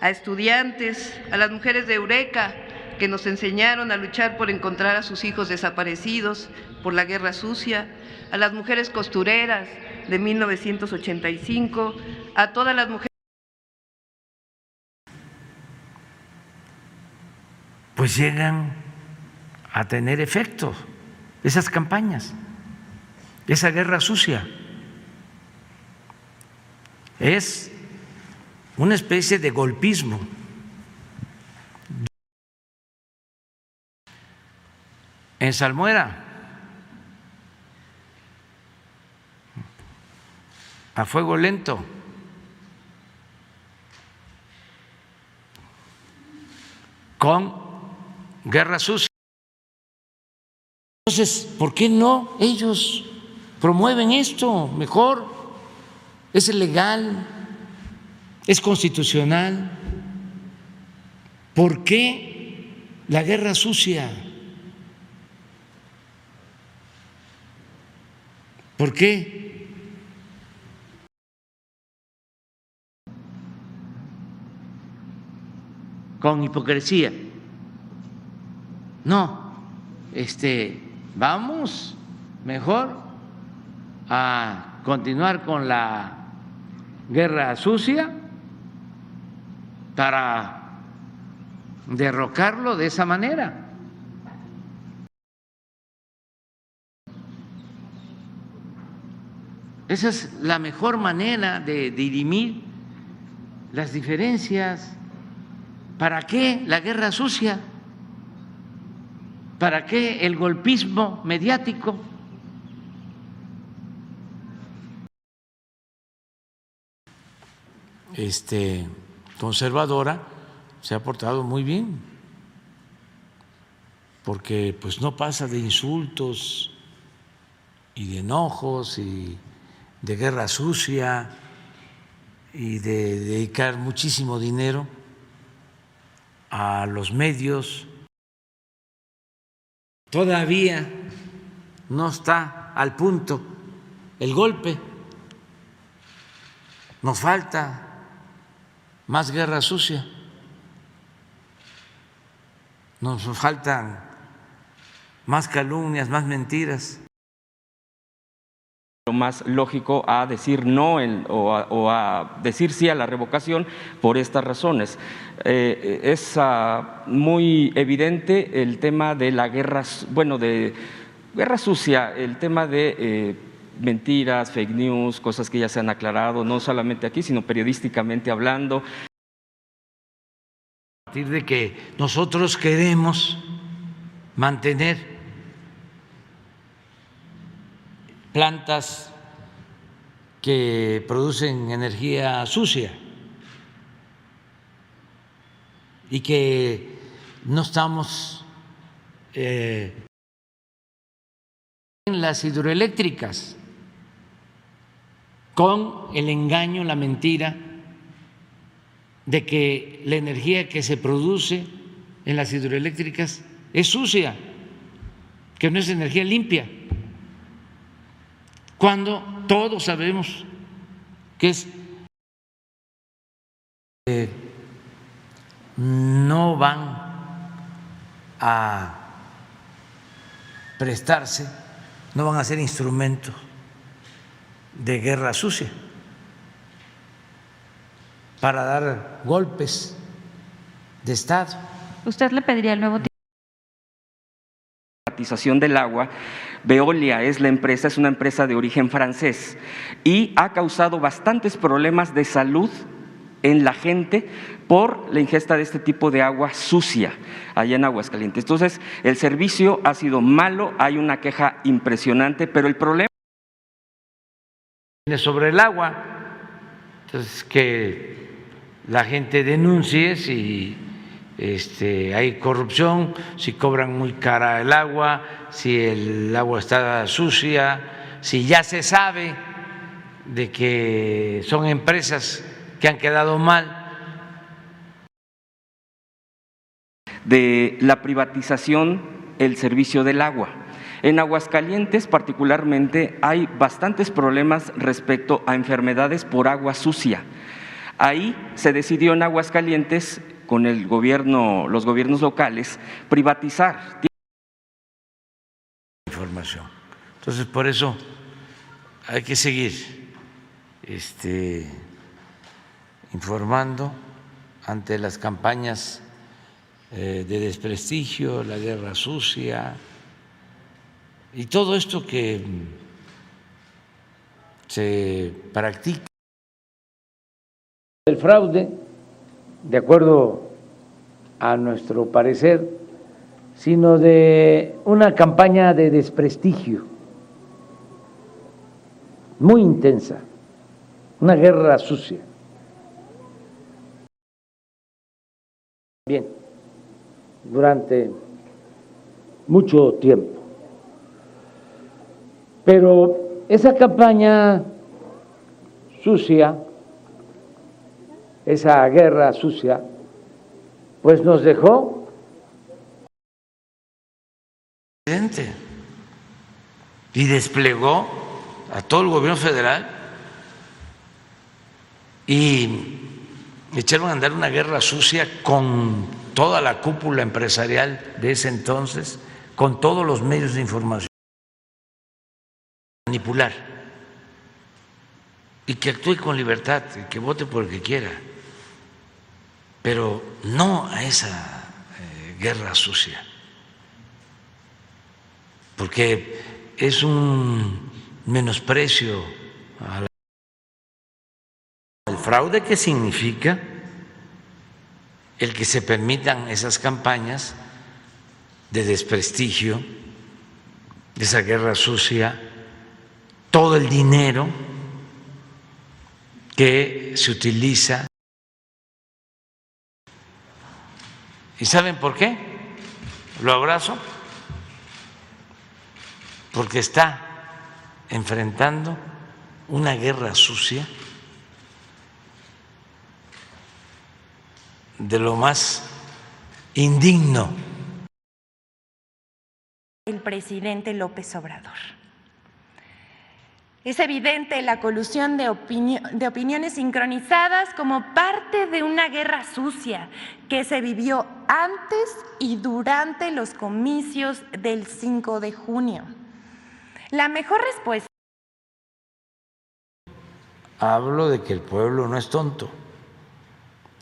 a estudiantes, a las mujeres de Eureka que nos enseñaron a luchar por encontrar a sus hijos desaparecidos por la guerra sucia, a las mujeres costureras de 1985, a todas las mujeres. Pues llegan a tener efecto esas campañas, esa guerra sucia. Es una especie de golpismo. En Salmuera, a fuego lento, con guerra sucia. Entonces, ¿por qué no ellos promueven esto? Mejor, es legal, es constitucional. ¿Por qué la guerra sucia? ¿Por qué? Con hipocresía. No, vamos mejor a continuar con la guerra sucia para derrocarlo de esa manera. Esa es la mejor manera de dirimir las diferencias. ¿Para qué la guerra sucia? ¿Para qué el golpismo mediático? Conservadora se ha portado muy bien, porque pues no pasa de insultos y de enojos y de guerra sucia y de dedicar muchísimo dinero a los medios. Todavía no está al punto el golpe, nos falta más guerra sucia, nos faltan más calumnias, más mentiras. Lo más lógico a decir no o a decir sí a la revocación por estas razones. Es muy evidente el tema de la guerra, de guerra sucia, el tema de mentiras, fake news, cosas que ya se han aclarado, no solamente aquí, sino periodísticamente hablando. A partir de que nosotros queremos mantener plantas que producen energía sucia y que no estamos en las hidroeléctricas con el engaño, la mentira de que la energía que se produce en las hidroeléctricas es sucia, que no es energía limpia, cuando todos sabemos que no van a prestarse, no van a ser instrumentos de guerra sucia para dar golpes de Estado. ¿Usted le pediría el nuevo privatización del agua? Veolia es la empresa, es una empresa de origen francés y ha causado bastantes problemas de salud en la gente por la ingesta de este tipo de agua sucia allá en Aguascalientes. Entonces, el servicio ha sido malo, hay una queja impresionante, pero el problema sobre el agua, entonces que la gente denuncie si hay corrupción, si cobran muy cara el agua, si el agua está sucia, si ya se sabe de que son empresas que han quedado mal. De la privatización el servicio del agua. En Aguascalientes particularmente hay bastantes problemas respecto a enfermedades por agua sucia. Ahí se decidió en Aguascalientes con el gobierno, los gobiernos locales, privatizar. Información. Entonces, por eso hay que seguir informando ante las campañas de desprestigio, la guerra sucia y todo esto que se practica. El fraude, de acuerdo a nuestro parecer, sino de una campaña de desprestigio muy intensa, una guerra sucia. Bien, durante mucho tiempo. Pero esa campaña sucia, esa guerra sucia, pues nos dejó y desplegó a todo el gobierno federal y echaron a andar una guerra sucia con toda la cúpula empresarial de ese entonces, con todos los medios de información, manipular y que actúe con libertad y que vote por el que quiera, pero no a esa guerra sucia, porque es un menosprecio al fraude que significa el que se permitan esas campañas de desprestigio, esa guerra sucia, todo el dinero que se utiliza. ¿Y saben por qué? Lo abrazo, porque está enfrentando una guerra sucia de lo más indigno. El presidente López Obrador. Es evidente la colusión de opiniones sincronizadas como parte de una guerra sucia que se vivió antes y durante los comicios del 5 de junio. La mejor respuesta. Hablo de que el pueblo no es tonto.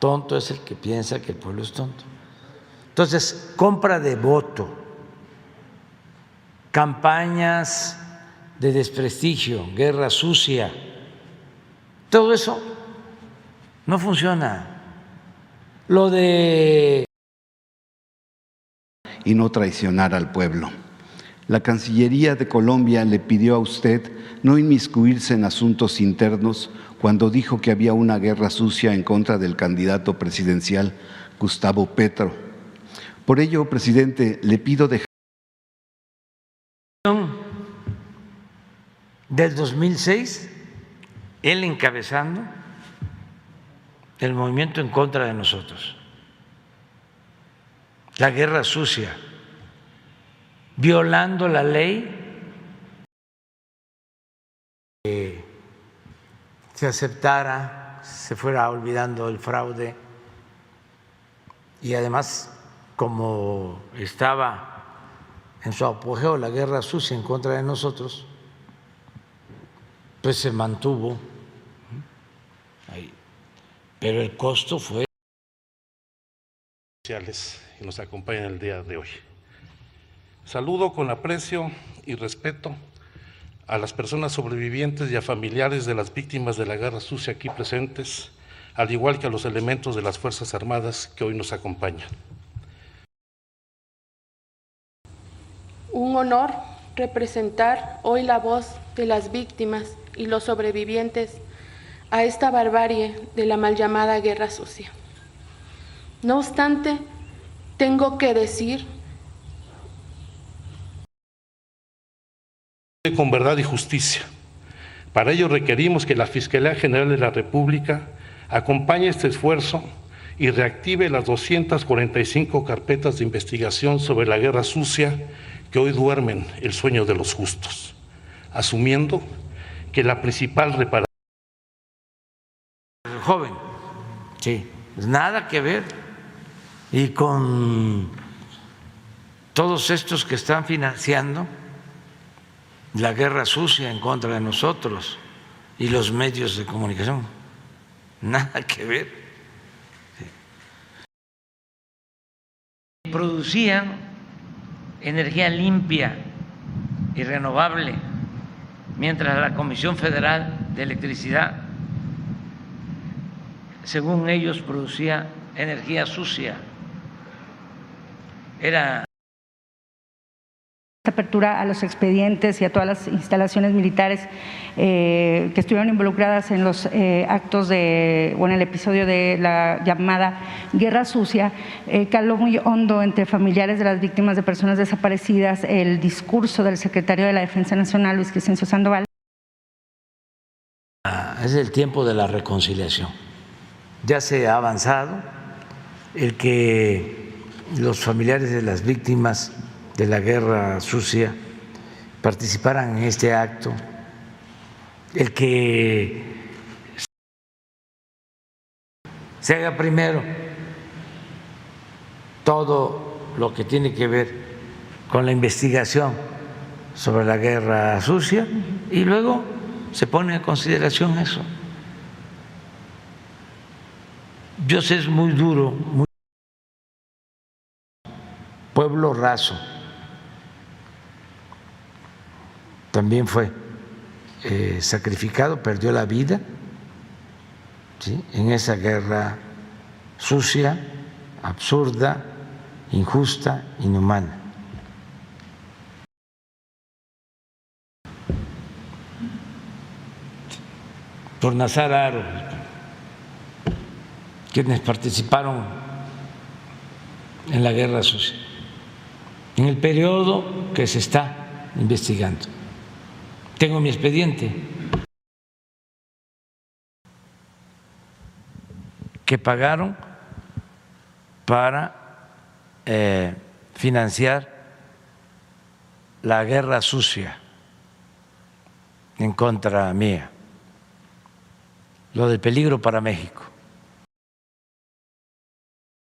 Tonto es el que piensa que el pueblo es tonto. Entonces, compra de voto, campañas de desprestigio, guerra sucia, todo eso no funciona. Lo de... Y no traicionar al pueblo. La Cancillería de Colombia le pidió a usted no inmiscuirse en asuntos internos cuando dijo que había una guerra sucia en contra del candidato presidencial Gustavo Petro. Por ello, presidente, le pido dejar del 2006, él encabezando el movimiento en contra de nosotros, la guerra sucia, violando la ley, que se aceptara, se fuera olvidando el fraude y además, como estaba en su apogeo la guerra sucia en contra de nosotros, pues se mantuvo ahí. Pero el costo fue. Y nos acompañan el día de hoy. Saludo con aprecio y respeto a las personas sobrevivientes y a familiares de las víctimas de la guerra sucia aquí presentes, al igual que a los elementos de las Fuerzas Armadas que hoy nos acompañan. Un honor representar hoy la voz de las víctimas y los sobrevivientes a esta barbarie de la mal llamada guerra sucia. No obstante, tengo que decir con verdad y justicia. Para ello requerimos que la Fiscalía General de la República acompañe este esfuerzo y reactive las 245 carpetas de investigación sobre la guerra sucia que hoy duermen el sueño de los justos, asumiendo que la principal reparación. El joven, sí, nada que ver, y con todos estos que están financiando la guerra sucia en contra de nosotros y los medios de comunicación, nada que ver. Producían energía limpia y renovable, mientras la Comisión Federal de Electricidad, según ellos, producía energía sucia. Era apertura a los expedientes y a todas las instalaciones militares que estuvieron involucradas en los actos en el episodio de la llamada Guerra Sucia, caló muy hondo entre familiares de las víctimas de personas desaparecidas el discurso del secretario de la Defensa Nacional, Luis Crescencio Sandoval. Es el tiempo de la reconciliación. Ya se ha avanzado el que los familiares de las víctimas de la guerra sucia participaran en este acto, el que se haga primero todo lo que tiene que ver con la investigación sobre la guerra sucia y luego se pone en consideración eso. Yo sé, es muy duro, muy pueblo raso. También fue sacrificado, perdió la vida, ¿sí?, en esa guerra sucia, absurda, injusta, inhumana. Por Nazar Haro, quienes participaron en la guerra sucia, en el periodo que se está investigando. Tengo mi expediente, que pagaron para financiar la guerra sucia en contra mía, lo del peligro para México.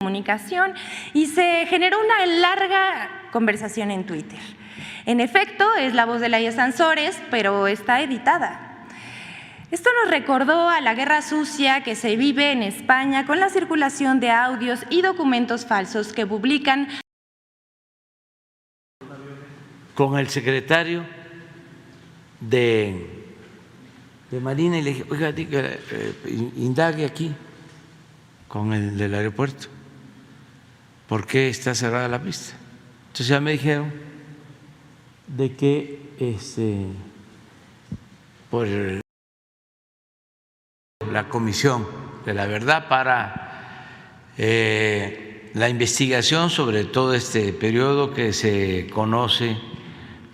Comunicación y se generó una larga conversación en Twitter. En efecto, es la voz de Laia Sansores, pero está editada. Esto nos recordó a la guerra sucia que se vive en España con la circulación de audios y documentos falsos que publican. Con el secretario de Marina y le dije, oiga, indague aquí con el del aeropuerto, ¿por qué está cerrada la pista? Entonces ya me dijeron de que por la Comisión de la Verdad para la investigación sobre todo este periodo que se conoce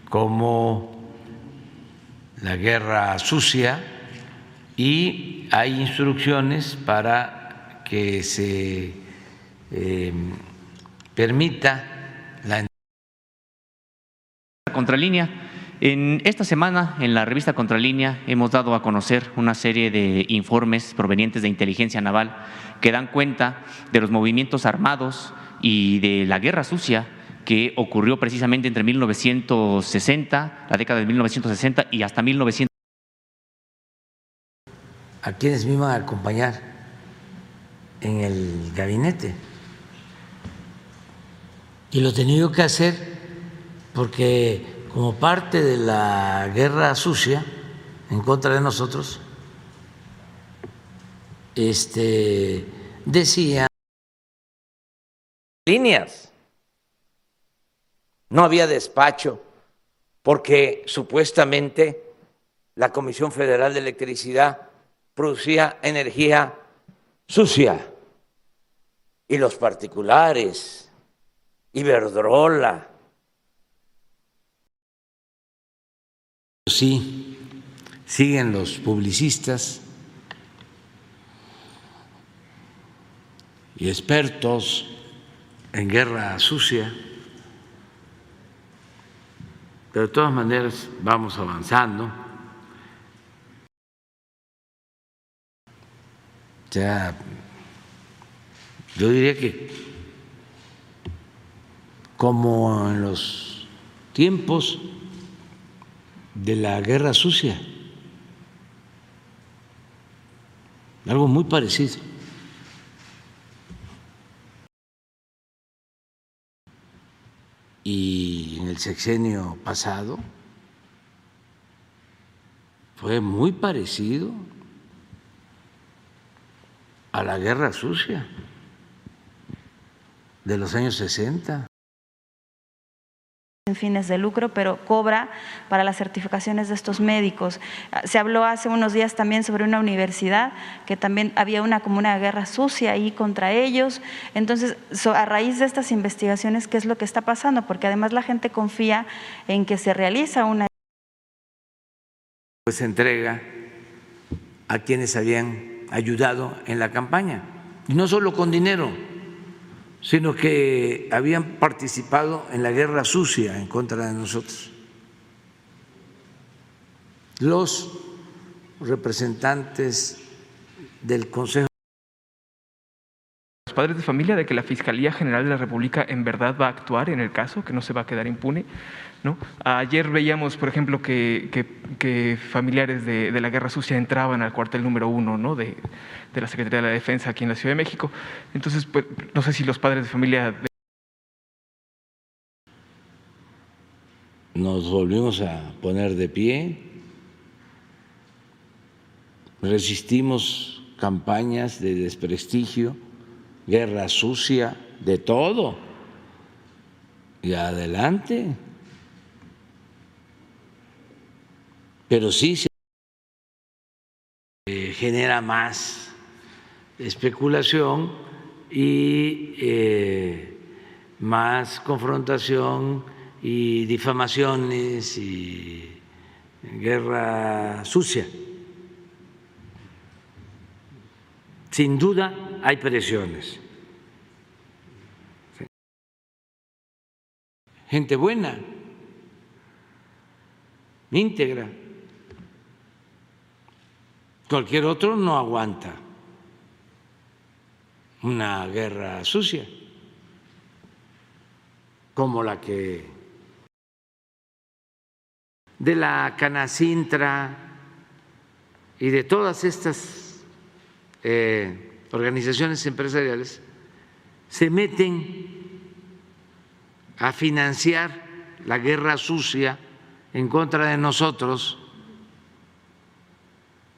como la Guerra Sucia, y hay instrucciones para que se permita la Contralínea. En esta semana, en la revista Contralínea, hemos dado a conocer una serie de informes provenientes de inteligencia naval que dan cuenta de los movimientos armados y de la guerra sucia que ocurrió precisamente entre 1960, la década de 1960 y hasta 1900. A quienes me iban a acompañar en el gabinete. Y lo he tenido que hacer porque como parte de la guerra sucia en contra de nosotros, decía líneas, no había despacho, porque supuestamente la Comisión Federal de Electricidad producía energía sucia y los particulares, Iberdrola. Sí, siguen los publicistas y expertos en guerra sucia, pero de todas maneras vamos avanzando. O sea, yo diría que como en los tiempos de la guerra sucia, algo muy parecido. Y en el sexenio pasado fue muy parecido a la guerra sucia de los años 60. En fines de lucro, pero cobra para las certificaciones de estos médicos. Se habló hace unos días también sobre una universidad que también había como una guerra sucia ahí contra ellos. Entonces, a raíz de estas investigaciones, ¿qué es lo que está pasando? Porque además la gente confía en que se realiza una… Pues se entrega a quienes habían ayudado en la campaña, y no solo con dinero, sino que habían participado en la guerra sucia en contra de nosotros. Los representantes del Consejo. Los padres de familia de que la Fiscalía General de la República en verdad va a actuar en el caso, que no se va a quedar impune, ¿no? Ayer veíamos, por ejemplo, que familiares de la guerra sucia entraban al cuartel número 1, ¿no? de la Secretaría de la Defensa aquí en la Ciudad de México. Entonces, pues, no sé si los padres de familia… Nos volvimos a poner de pie, resistimos campañas de desprestigio, guerra sucia, de todo, y adelante. Pero sí se genera más especulación y más confrontación y difamaciones y guerra sucia. Sin duda hay presiones. Gente buena, íntegra. Cualquier otro no aguanta una guerra sucia como la que de la Canacintra y de todas estas organizaciones empresariales se meten a financiar la guerra sucia en contra de nosotros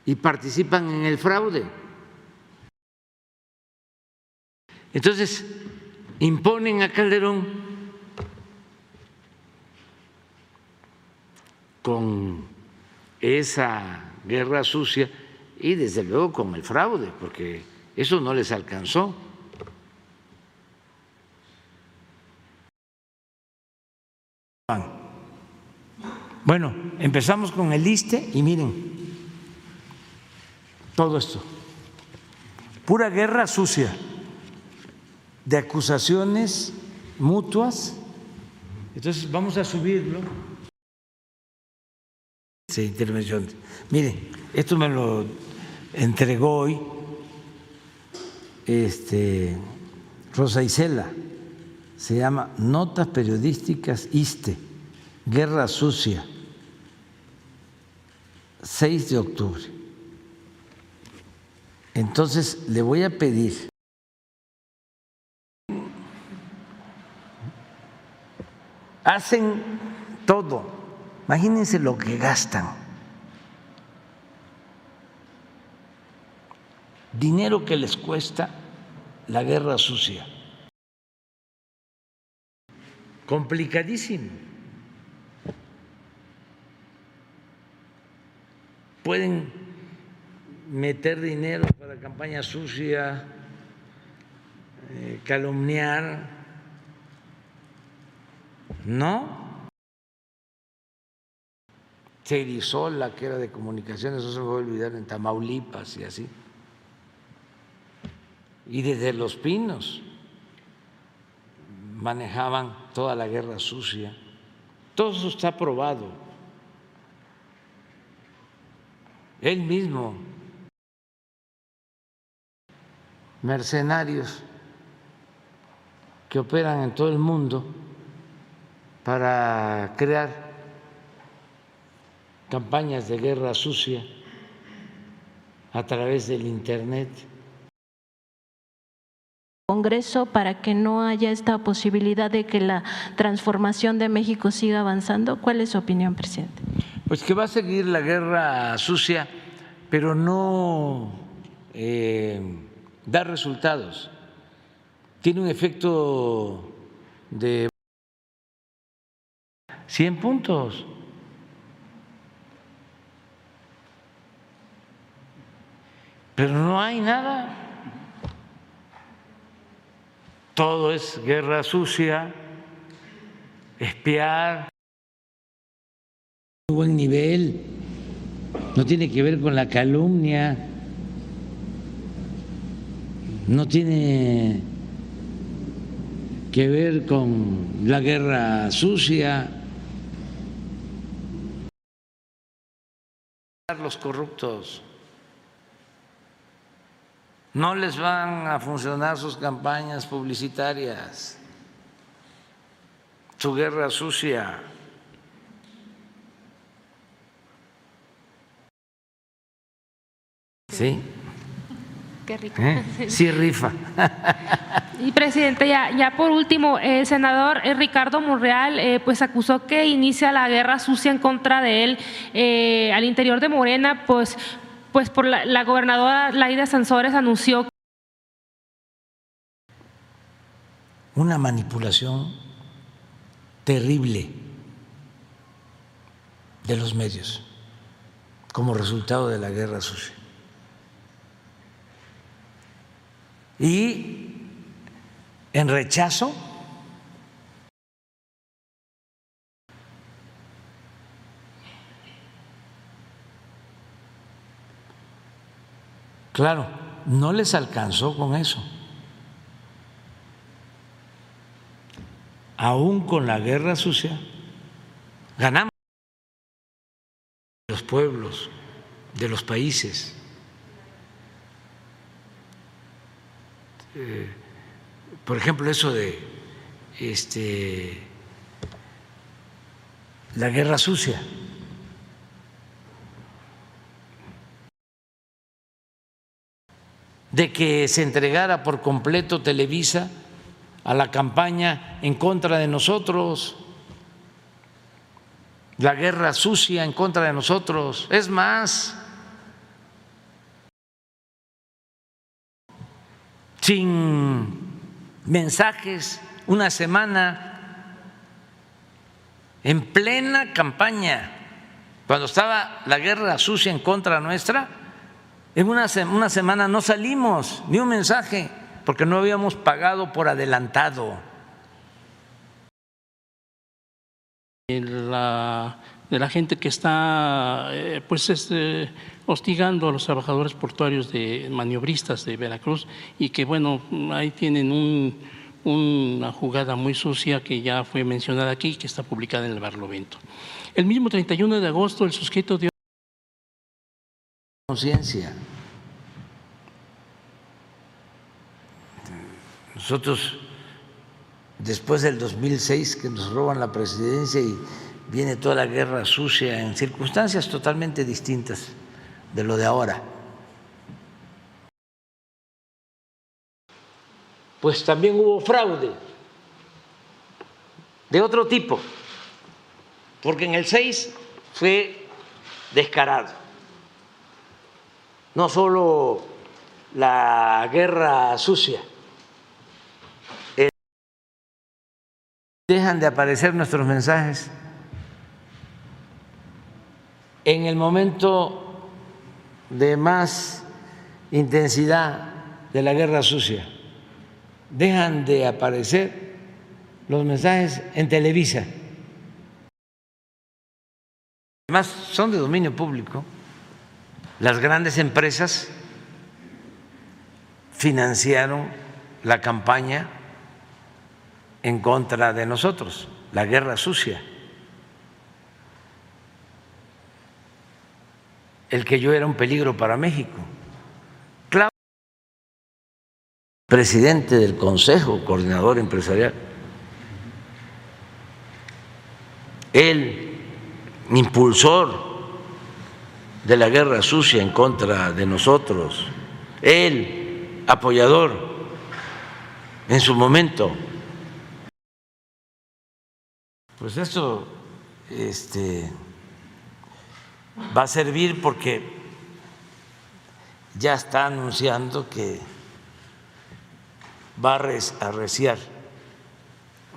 y participan en el fraude. Entonces, imponen a Calderón con esa guerra sucia y desde luego con el fraude, porque eso no les alcanzó. Bueno, empezamos con el ISSSTE y miren, todo esto, pura guerra sucia de acusaciones mutuas. Entonces vamos a subirlo. Sí, intervención. Miren, esto me lo entregó hoy Rosa Isela, se llama Notas Periodísticas ISSSTE, Guerra Sucia, 6 de octubre. Entonces le voy a pedir hacen todo, imagínense lo que gastan, dinero que les cuesta la guerra sucia, complicadísimo. Pueden meter dinero para campaña sucia, calumniar, ¿no? Cerizola, que era de comunicaciones, eso se me va a olvidar, en Tamaulipas y así. Y desde Los Pinos manejaban toda la guerra sucia. Todo eso está probado. Él mismo, mercenarios que operan en todo el mundo para crear campañas de guerra sucia a través del Internet. Congreso para que no haya esta posibilidad de que la transformación de México siga avanzando. ¿Cuál es su opinión, presidente? Pues que va a seguir la guerra sucia, pero no da resultados. Tiene un efecto de 100 puntos. Pero no hay nada. Todo es guerra sucia, espiar. Muy buen nivel, no tiene que ver con la calumnia, no tiene que ver con la guerra sucia. Los corruptos no les van a funcionar sus campañas publicitarias, su guerra sucia. Sí. Qué rico. Sí, rifa. Y presidente, ya por último, el senador Ricardo Monreal pues acusó que inicia la guerra sucia en contra de él al interior de Morena, pues por la gobernadora Laida Sansores anunció una manipulación terrible de los medios como resultado de la guerra sucia. Y en rechazo claro, no les alcanzó con eso. Aún con la guerra sucia, ganamos los pueblos de los países. Por ejemplo, eso de la guerra sucia. De que se entregara por completo Televisa a la campaña en contra de nosotros, la guerra sucia en contra de nosotros. Es más, sin mensajes, una semana en plena campaña Cuando estaba la guerra sucia en contra nuestra, en una semana no salimos ni un mensaje porque no habíamos pagado por adelantado. De la gente que está hostigando a los trabajadores portuarios de maniobristas de Veracruz y que bueno, ahí tienen una jugada muy sucia que ya fue mencionada aquí, que está publicada en el Barlovento. El mismo 31 de agosto el suscrito dio conciencia. Nosotros, después del 2006, que nos roban la presidencia y viene toda la guerra sucia en circunstancias totalmente distintas de lo de ahora, pues también hubo fraude de otro tipo, porque en el 6 fue descarado. No solo la guerra sucia, dejan de aparecer nuestros mensajes en el momento de más intensidad de la guerra sucia. Dejan de aparecer los mensajes en Televisa. Además, son de dominio público. Las grandes empresas financiaron la campaña en contra de nosotros, la guerra sucia. El que yo era un peligro para México. Claudio, presidente del Consejo Coordinador Empresarial, el impulsor de la guerra sucia en contra de nosotros, el apoyador en su momento. Pues esto va a servir porque ya está anunciando que va a arreciar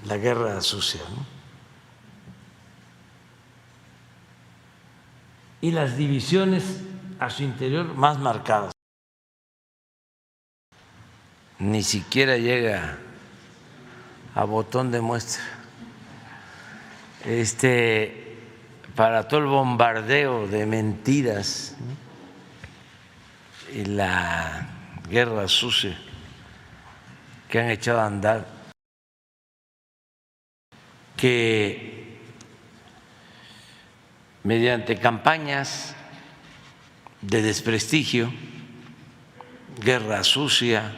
la guerra sucia, ¿no? Y las divisiones a su interior más marcadas. Ni siquiera llega a botón de muestra. Para todo el bombardeo de mentiras, ¿no? Y la guerra sucia que han echado a andar, que mediante campañas de desprestigio, guerra sucia,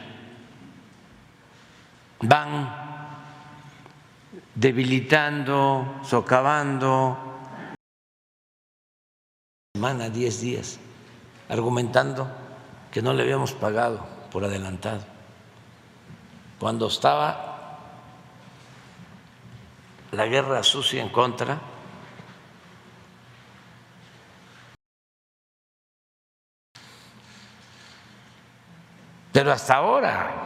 van debilitando, socavando, semana, 10 días, argumentando que no le habíamos pagado por adelantado, cuando estaba la guerra sucia en contra. Pero hasta ahora.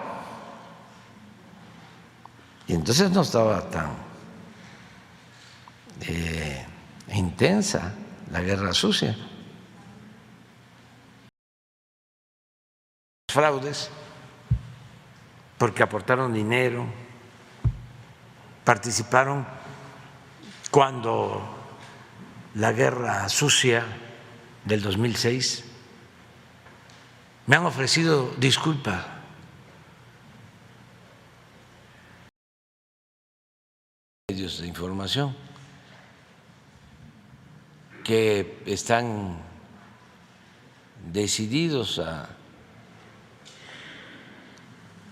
Y entonces no estaba tan intensa la guerra sucia. Fraudes, porque aportaron dinero, participaron cuando la guerra sucia del 2006. Me han ofrecido disculpas. Medios de información que están decididos a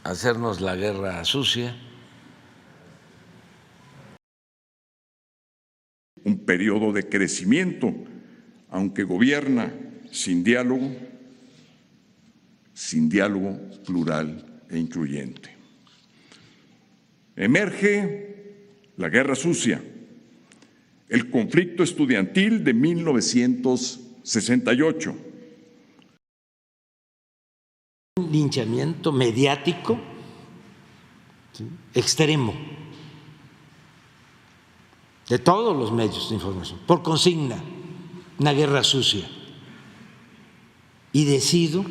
hacernos la guerra sucia. Un periodo de crecimiento, aunque gobierna sin diálogo plural e incluyente. Emerge la guerra sucia, el conflicto estudiantil de 1968. Un linchamiento mediático, ¿sí?, extremo de todos los medios de información, por consigna, una guerra sucia y decido,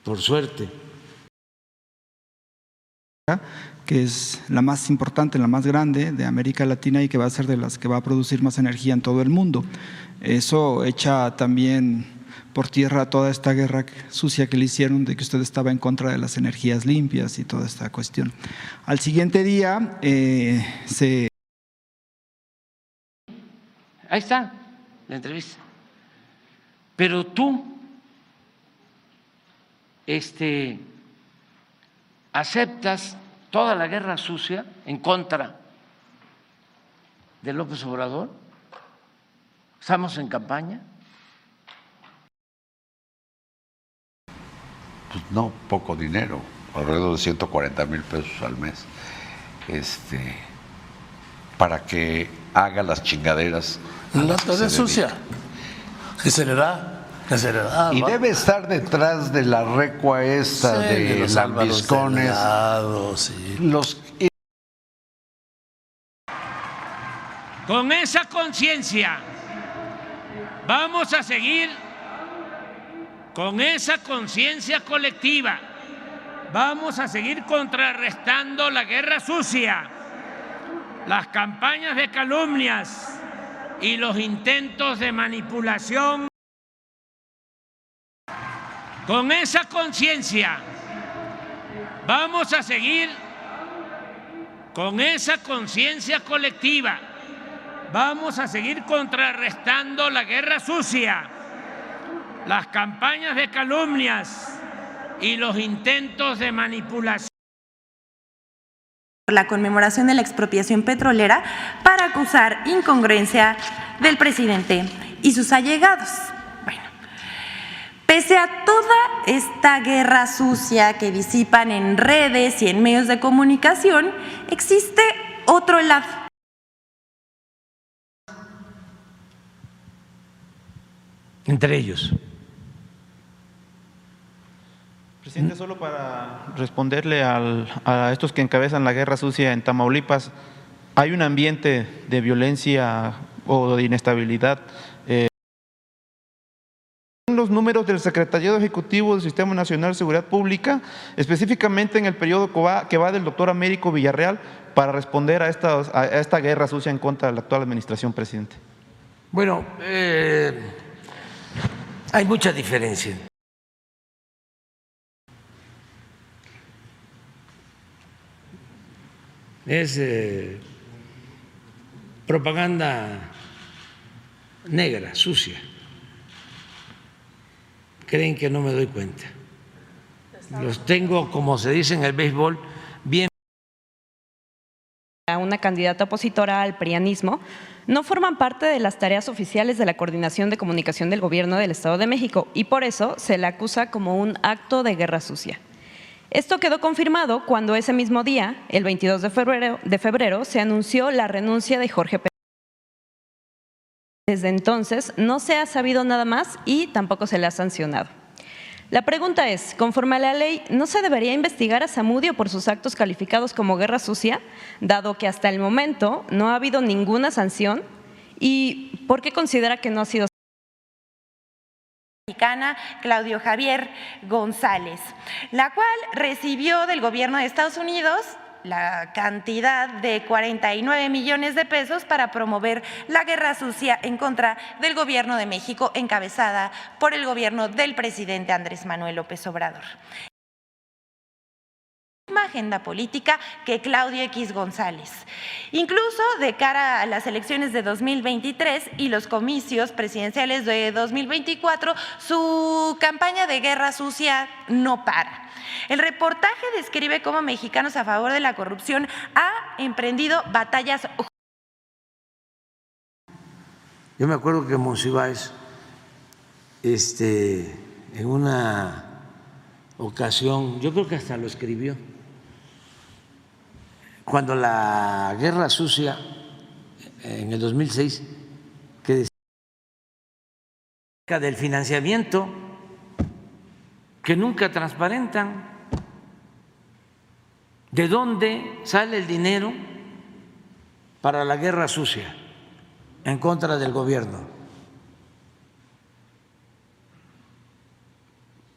por suerte, que es la más importante, la más grande de América Latina y que va a ser de las que va a producir más energía en todo el mundo. Eso echa también por tierra toda esta guerra sucia que le hicieron de que usted estaba en contra de las energías limpias y toda esta cuestión. Al siguiente día Ahí está la entrevista. Pero tú aceptas toda la guerra sucia en contra de López Obrador. Estamos en campaña. Pues no, poco dinero, alrededor de 140,000 pesos al mes, para que haga las chingaderas. La tarea sucia, que se le da. Y debe estar detrás de la recua esta de los lambiscones. Con esa conciencia vamos a seguir, con esa conciencia colectiva, vamos a seguir contrarrestando la guerra sucia, las campañas de calumnias y los intentos de manipulación. Con esa conciencia vamos a seguir, con esa conciencia colectiva, vamos a seguir contrarrestando la guerra sucia, las campañas de calumnias y los intentos de manipulación. La conmemoración de la expropiación petrolera para acusar incongruencia del presidente y sus allegados. Pese a toda esta guerra sucia que disipan en redes y en medios de comunicación, existe otro lado. Entre ellos. Presidente, solo para responderle a estos que encabezan la guerra sucia en Tamaulipas, hay un ambiente de violencia o de inestabilidad. Los números del Secretariado Ejecutivo del Sistema Nacional de Seguridad Pública, específicamente en el periodo que va del doctor Américo Villarreal, para responder a esta guerra sucia en contra de la actual administración, presidente. Bueno, hay mucha diferencia. Es propaganda negra, sucia. Creen que no me doy cuenta. Los tengo, como se dice en el béisbol, bien. Una candidata opositora al prianismo, no forman parte de las tareas oficiales de la Coordinación de Comunicación del Gobierno del Estado de México y por eso se la acusa como un acto de guerra sucia. Esto quedó confirmado cuando ese mismo día, el 22 de febrero, se anunció la renuncia de Jorge Pérez. Desde entonces no se ha sabido nada más y tampoco se le ha sancionado. La pregunta es, conforme a la ley, ¿no se debería investigar a Zamudio por sus actos calificados como guerra sucia, dado que hasta el momento no ha habido ninguna sanción? ¿Y por qué considera que no ha sido? Mexicana Claudio Javier González, la cual recibió del gobierno de Estados Unidos la cantidad de 49 millones de pesos para promover la guerra sucia en contra del gobierno de México, encabezada por el gobierno del presidente Andrés Manuel López Obrador. Misma agenda política que Claudio X González. Incluso de cara a las elecciones de 2023 y los comicios presidenciales de 2024, su campaña de guerra sucia no para. El reportaje describe cómo Mexicanos a Favor de la Corrupción ha emprendido batallas. Yo me acuerdo que Monsiváis, en una ocasión, yo creo que hasta lo escribió, cuando la guerra sucia en el 2006, que decía del financiamiento, que nunca transparentan. ¿De dónde sale el dinero para la guerra sucia? en contra del gobierno?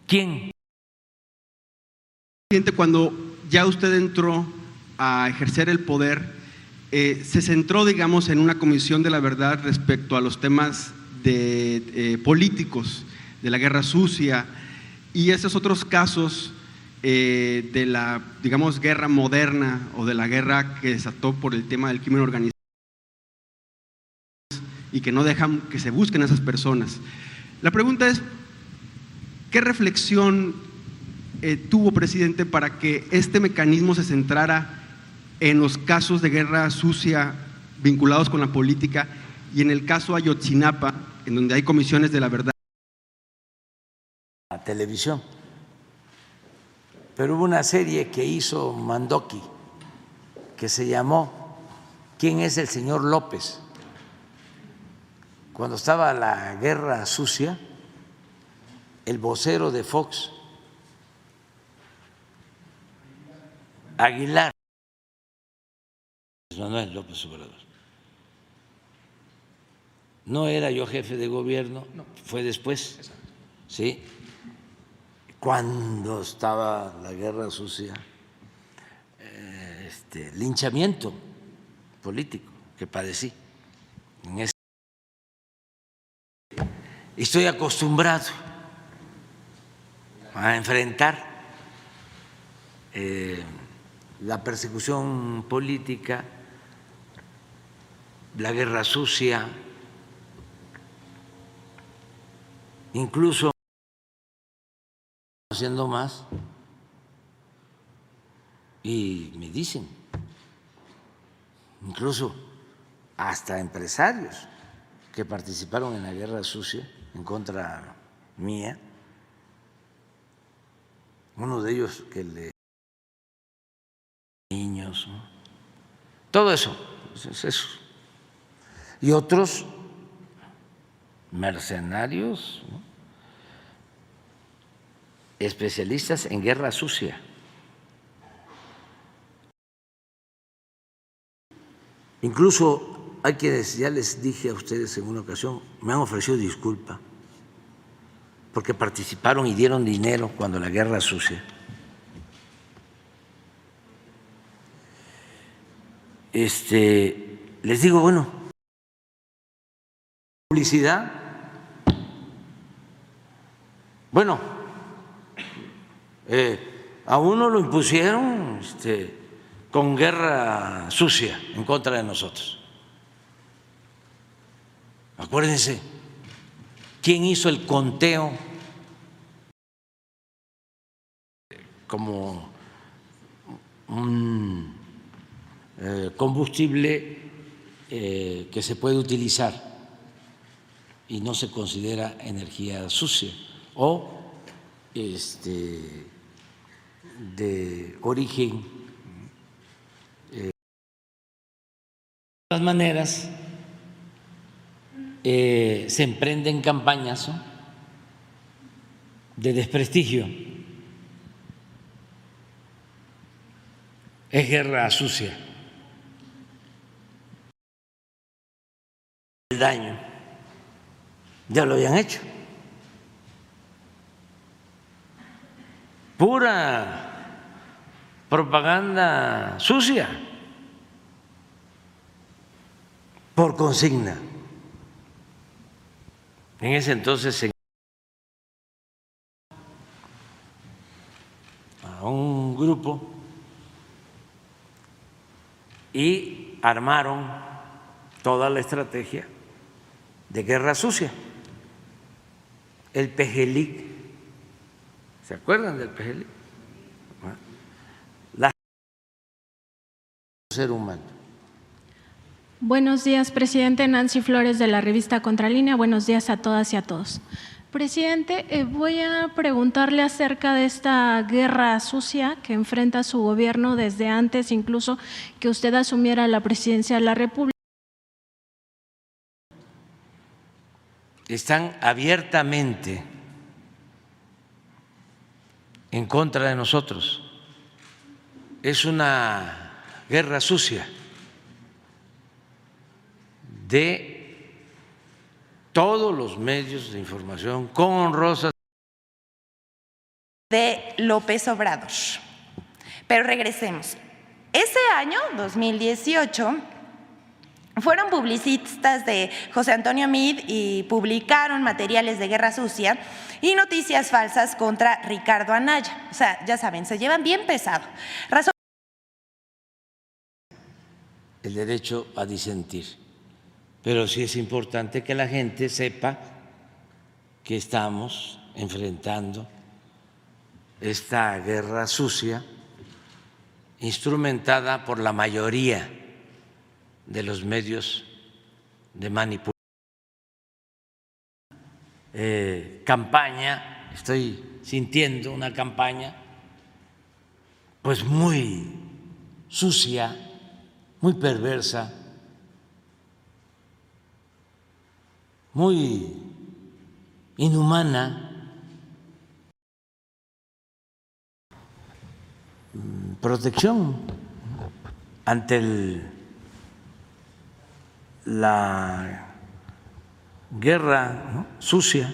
¿Quién? Cuando ya usted entró a ejercer el poder, se centró, digamos, en una comisión de la verdad respecto a los temas de políticos, de la guerra sucia y esos otros casos de la, digamos, guerra moderna o de la guerra que desató por el tema del crimen organizado y que no dejan que se busquen a esas personas. La pregunta es, ¿qué reflexión tuvo, presidente, para que este mecanismo se centrara en los casos de guerra sucia vinculados con la política y en el caso Ayotzinapa, en donde hay comisiones de la verdad? La televisión. Pero hubo una serie que hizo Mandoki que se llamó ¿Quién es el señor López? Cuando estaba la guerra sucia, el vocero de Fox, Aguilar, Manuel López Obrador. No era yo jefe de gobierno, fue después, sí, cuando estaba la guerra sucia, linchamiento político que padecí en ese. Estoy acostumbrado a enfrentar la persecución política, la guerra sucia, incluso haciendo más, y me dicen, incluso hasta empresarios que participaron en la guerra sucia en contra mía, uno de ellos que le niños, ¿no? Todo eso, es eso. Y otros mercenarios, ¿no? Especialistas en guerra sucia. Incluso hay quienes, ya les dije a ustedes en una ocasión, me han ofrecido disculpa porque participaron y dieron dinero cuando la guerra sucia. Les digo, bueno, publicidad, bueno, a uno lo impusieron con guerra sucia en contra de nosotros. Acuérdense, ¿quién hizo el conteo como un combustible que se puede utilizar y no se considera energía sucia o de origen? De todas maneras, se emprenden campañas, ¿no?, de desprestigio. Es guerra sucia. El daño ya lo habían hecho. Pura propaganda sucia por consigna. En ese entonces a un grupo y armaron toda la estrategia de guerra sucia. El Pejelic, ¿se acuerdan del Pejelic? Ser humano. Buenos días, presidente. Nancy Flores, de la revista Contralínea. Buenos días a todas y a todos. Presidente, voy a preguntarle acerca de esta guerra sucia que enfrenta su gobierno desde antes incluso que usted asumiera la presidencia de la República. Están abiertamente en contra de nosotros. Es una guerra sucia de todos los medios de información con honrosas de López Obrador. Pero regresemos. Ese año, 2018, fueron publicistas de José Antonio Meade y publicaron materiales de guerra sucia y noticias falsas contra Ricardo Anaya. O sea, ya saben, se llevan bien pesado. el derecho a disentir, pero sí es importante que la gente sepa que estamos enfrentando esta guerra sucia instrumentada por la mayoría de los medios de manipulación. Campaña, estoy sintiendo una campaña pues muy sucia, muy perversa, muy inhumana. Protección ante la guerra, ¿no?, sucia,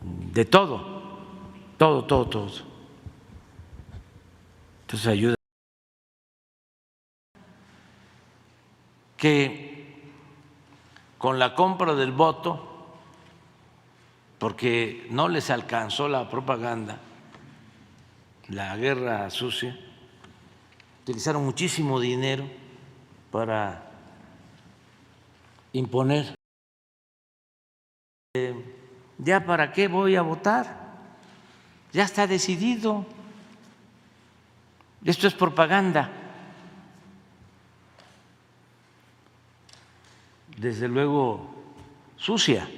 de todo. Entonces ayuda que con la compra del voto, porque no les alcanzó la propaganda, la guerra sucia, utilizaron muchísimo dinero para imponer. ¿Ya para qué voy a votar? Ya está decidido. Esto es propaganda. Desde luego sucia.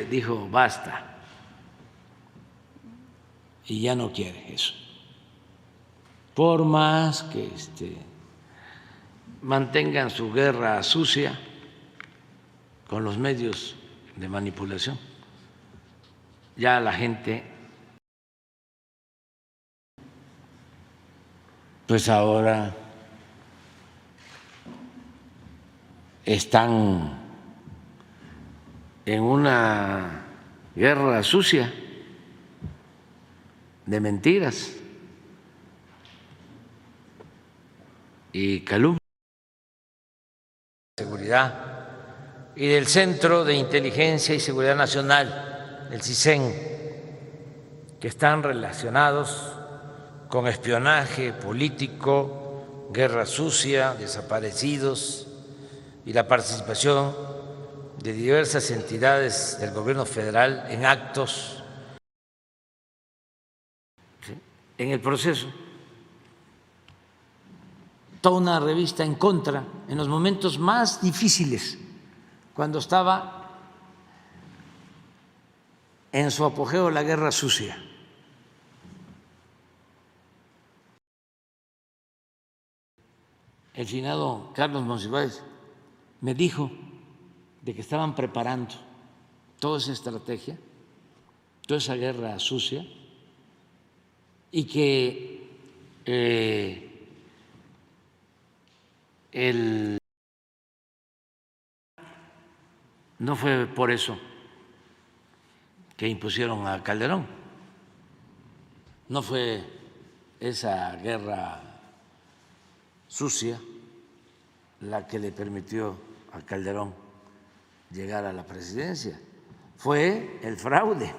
Dijo basta. Y ya no quiere eso. Por más que mantengan su guerra sucia con los medios de manipulación, ya la gente pues ahora están en una guerra sucia de mentiras y calumnias. Seguridad y del Centro de Inteligencia y Seguridad Nacional, el CISEN, que están relacionados con espionaje político, guerra sucia, desaparecidos y la participación de diversas entidades del gobierno federal en actos en el proceso. Toda una revista en contra en los momentos más difíciles, cuando estaba en su apogeo la guerra sucia. El finado Carlos Monsiváis me dijo de que estaban preparando toda esa estrategia, toda esa guerra sucia, y que no fue por eso que impusieron a Calderón, no fue esa guerra sucia la que le permitió a Calderón llegar a la presidencia, fue el fraude.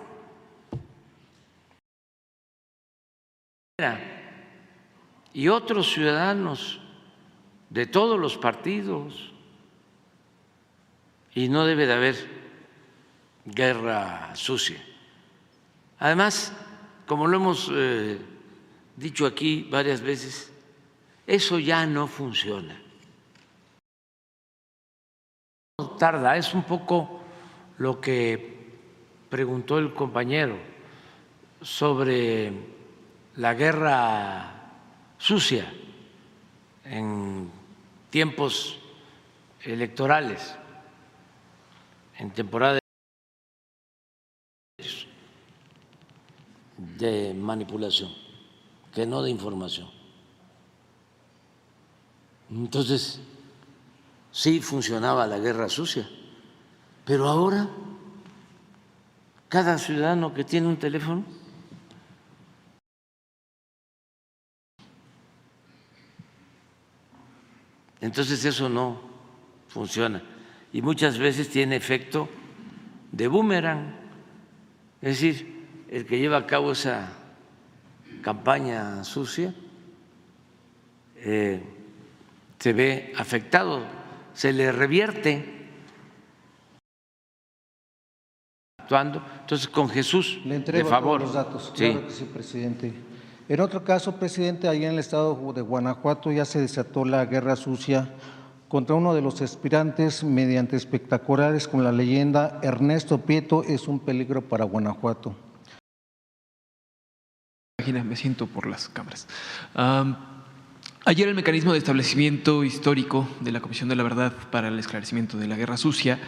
Y otros ciudadanos de todos los partidos, y no debe de haber guerra sucia. Además, como lo hemos dicho aquí varias veces, eso ya no funciona. Tarda, es un poco lo que preguntó el compañero sobre la guerra sucia en tiempos electorales, en temporada de manipulación, que no de información. Entonces, sí funcionaba la guerra sucia, pero ahora cada ciudadano que tiene un teléfono entonces eso no funciona y muchas veces tiene efecto de boomerang, es decir, el que lleva a cabo esa campaña sucia se ve afectado, se le revierte actuando. Entonces, con Jesús, le entrego de favor. Todos los datos. Sí. Claro que sí, presidente. En otro caso, presidente, allá en el estado de Guanajuato ya se desató la guerra sucia contra uno de los aspirantes mediante espectaculares con la leyenda Ernesto Prieto es un peligro para Guanajuato. Me siento por las cámaras. Ayer el mecanismo de establecimiento histórico de la Comisión de la Verdad para el Esclarecimiento de la Guerra Sucia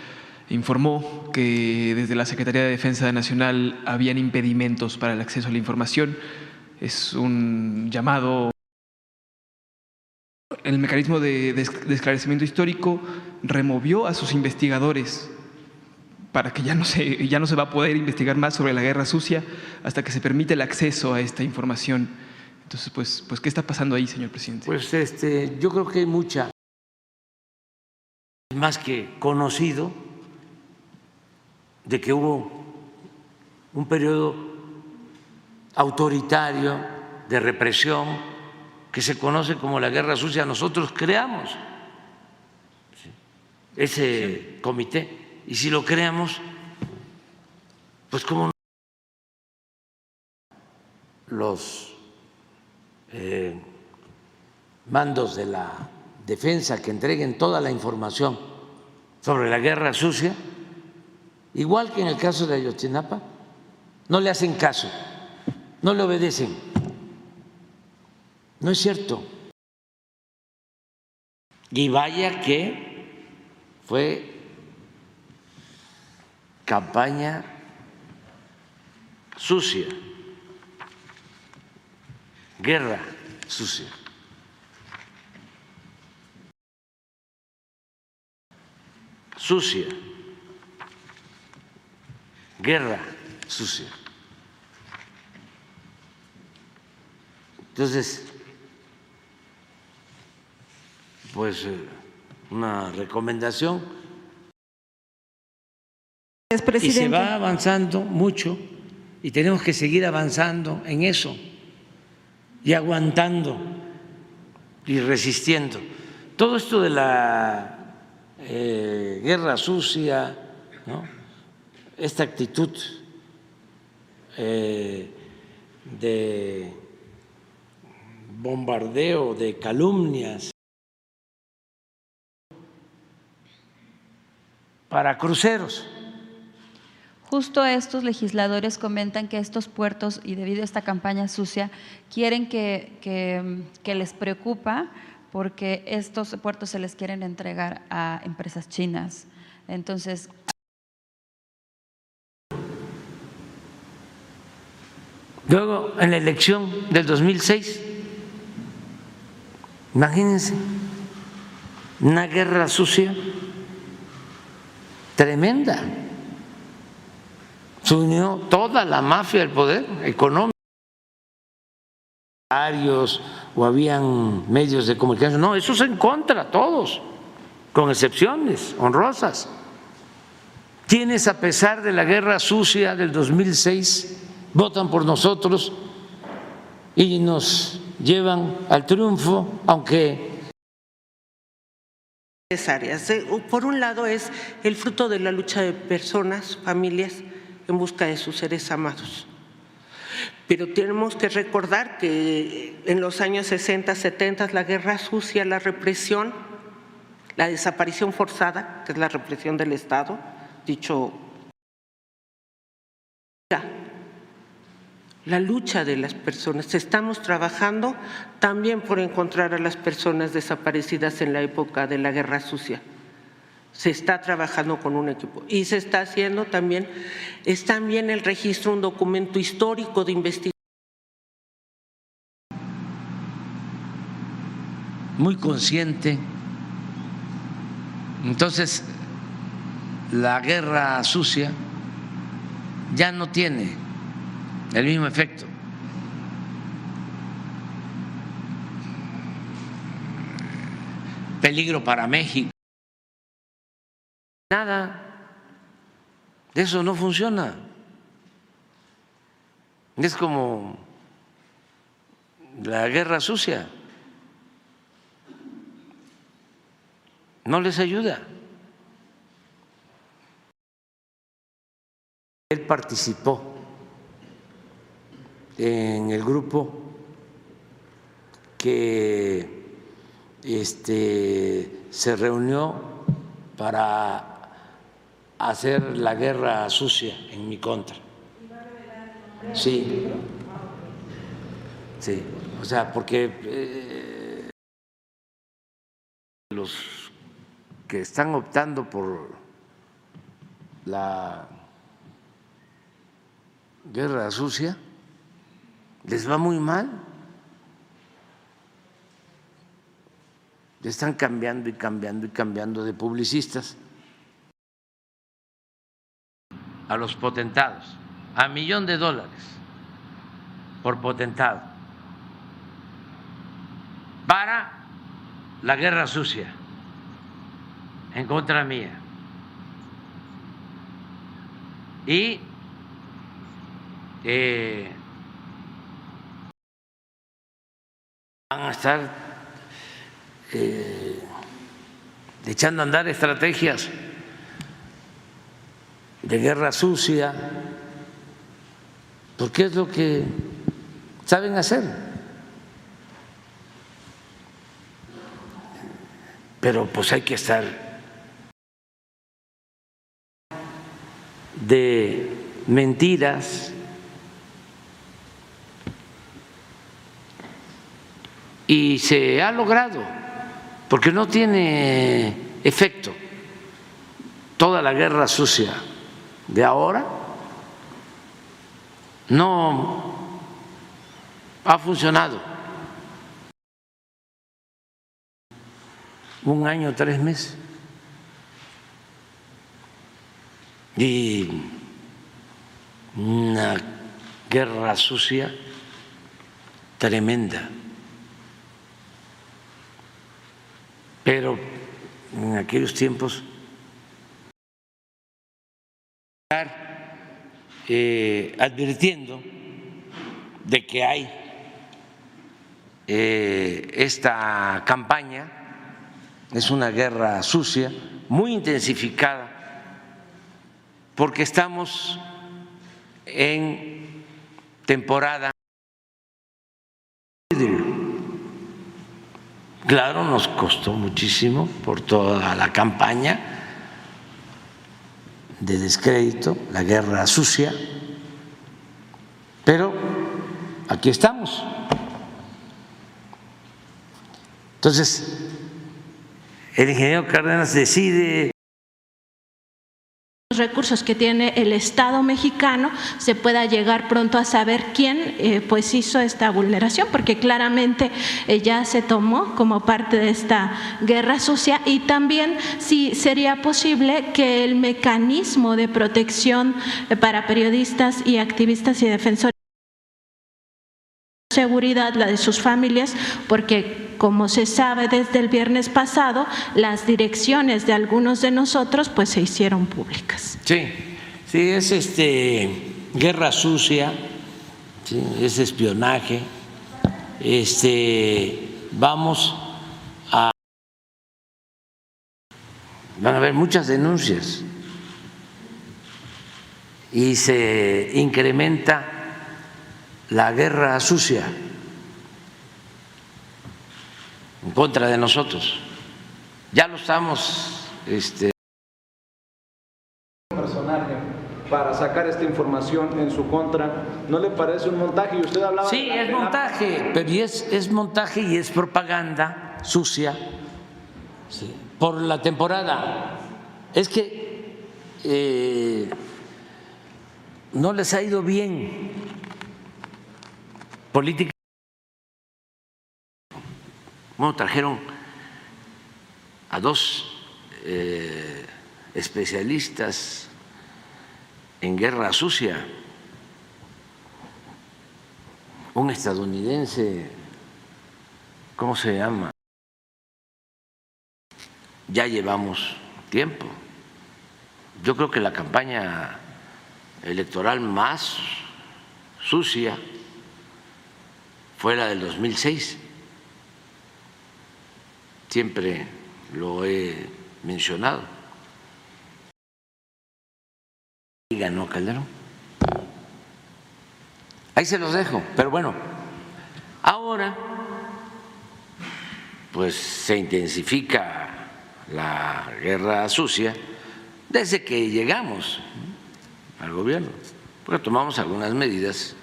informó que desde la Secretaría de Defensa Nacional habían impedimentos para el acceso a la información. Es un llamado. El mecanismo de esclarecimiento histórico removió a sus investigadores para que ya no se va a poder investigar más sobre la guerra sucia hasta que se permite el acceso a esta información. Entonces, pues ¿qué está pasando ahí, señor presidente? Pues yo creo que hay mucha, más que conocido, de que hubo un periodo autoritario de represión que se conoce como la guerra sucia. Nosotros creamos ese comité y si lo creamos, pues cómo no los mandos de la defensa que entreguen toda la información sobre la guerra sucia, igual que en el caso de Ayotzinapa, no le hacen caso, no le obedecen. No es cierto. Y vaya que fue campaña sucia, guerra sucia. Sucia, guerra sucia. Entonces, pues una recomendación. Y se va avanzando mucho y tenemos que seguir avanzando en eso y aguantando y resistiendo. Todo esto de la guerra sucia, ¿no? Esta actitud de bombardeo, de calumnias para cruceros. Justo estos legisladores comentan que estos puertos, y debido a esta campaña sucia, quieren que les preocupa porque estos puertos se les quieren entregar a empresas chinas. Entonces, luego en la elección del 2006, imagínense, una guerra sucia tremenda. Se unió toda la mafia del poder económico, o habían medios de comunicación. No, esos en contra, todos, con excepciones honrosas. Quienes, a pesar de la guerra sucia del 2006, votan por nosotros y nos llevan al triunfo, aunque necesarias. Por un lado es el fruto de la lucha de personas, familias en busca de sus seres amados. Pero tenemos que recordar que en los años 60, 70, la guerra sucia, la represión, la desaparición forzada, que es la represión del Estado, dicho, la lucha de las personas. Estamos trabajando también por encontrar a las personas desaparecidas en la época de la guerra sucia. Se está trabajando con un equipo y se está haciendo también, es también el registro, un documento histórico de investigación. Muy consciente Entonces, la guerra sucia ya no tiene el mismo efecto. Peligro para México. Nada de eso no funciona. Es como la guerra sucia. No les ayuda. Él participó en el grupo que se reunió para hacer la guerra sucia en mi contra. Sí, sí, o sea, porque los que están optando por la guerra sucia les va muy mal. Están cambiando y cambiando y cambiando de publicistas a los potentados, a $1 millón por potentado para la guerra sucia en contra mía. Y van a estar echando a andar estrategias de guerra sucia, porque es lo que saben hacer. Pero pues hay que estar de mentiras y se ha logrado, porque no tiene efecto toda la guerra sucia de ahora, no ha funcionado. 1 año, 3 meses. Y una guerra sucia tremenda. Pero en aquellos tiempos advirtiendo de que hay esta campaña, es una guerra sucia, muy intensificada, porque estamos en temporada. Claro, nos costó muchísimo por toda la campaña de descrédito, la guerra sucia, pero aquí estamos. Entonces, el ingeniero Cárdenas decide los recursos que tiene el Estado mexicano se pueda llegar pronto a saber quién pues hizo esta vulneración, porque claramente ya se tomó como parte de esta guerra sucia, y también si sería posible que el mecanismo de protección para periodistas y activistas y defensores de seguridad, la de sus familias, porque como se sabe desde el viernes pasado, las direcciones de algunos de nosotros pues se hicieron públicas. Sí, sí, es guerra sucia, sí, es espionaje. Van a haber muchas denuncias y se incrementa la guerra sucia en contra de nosotros. Ya lo estamos personaje para sacar esta información en su contra. ¿No le parece un montaje? Y usted hablaba. Sí, es montaje, pero es montaje y es propaganda sucia, sí, por la temporada. Es que no les ha ido bien política. Bueno, trajeron a 2 especialistas en guerra sucia. Un estadounidense, ¿cómo se llama? Ya llevamos tiempo. Yo creo que la campaña electoral más sucia fue la del 2006. Siempre lo he mencionado. Y ganó Calderón. Ahí se los dejo, pero bueno, ahora pues se intensifica la guerra sucia desde que llegamos al gobierno, porque tomamos algunas medidas.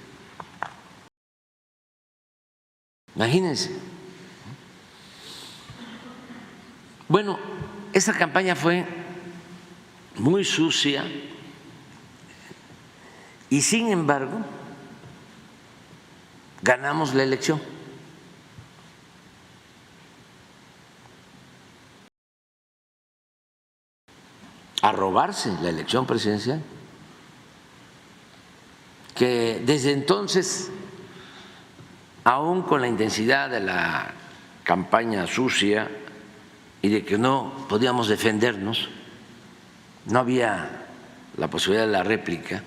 Imagínense. Bueno, esa campaña fue muy sucia y sin embargo ganamos la elección. A robarse la elección presidencial, que desde entonces, aún con la intensidad de la campaña sucia y de que no podíamos defendernos, no había la posibilidad de la réplica,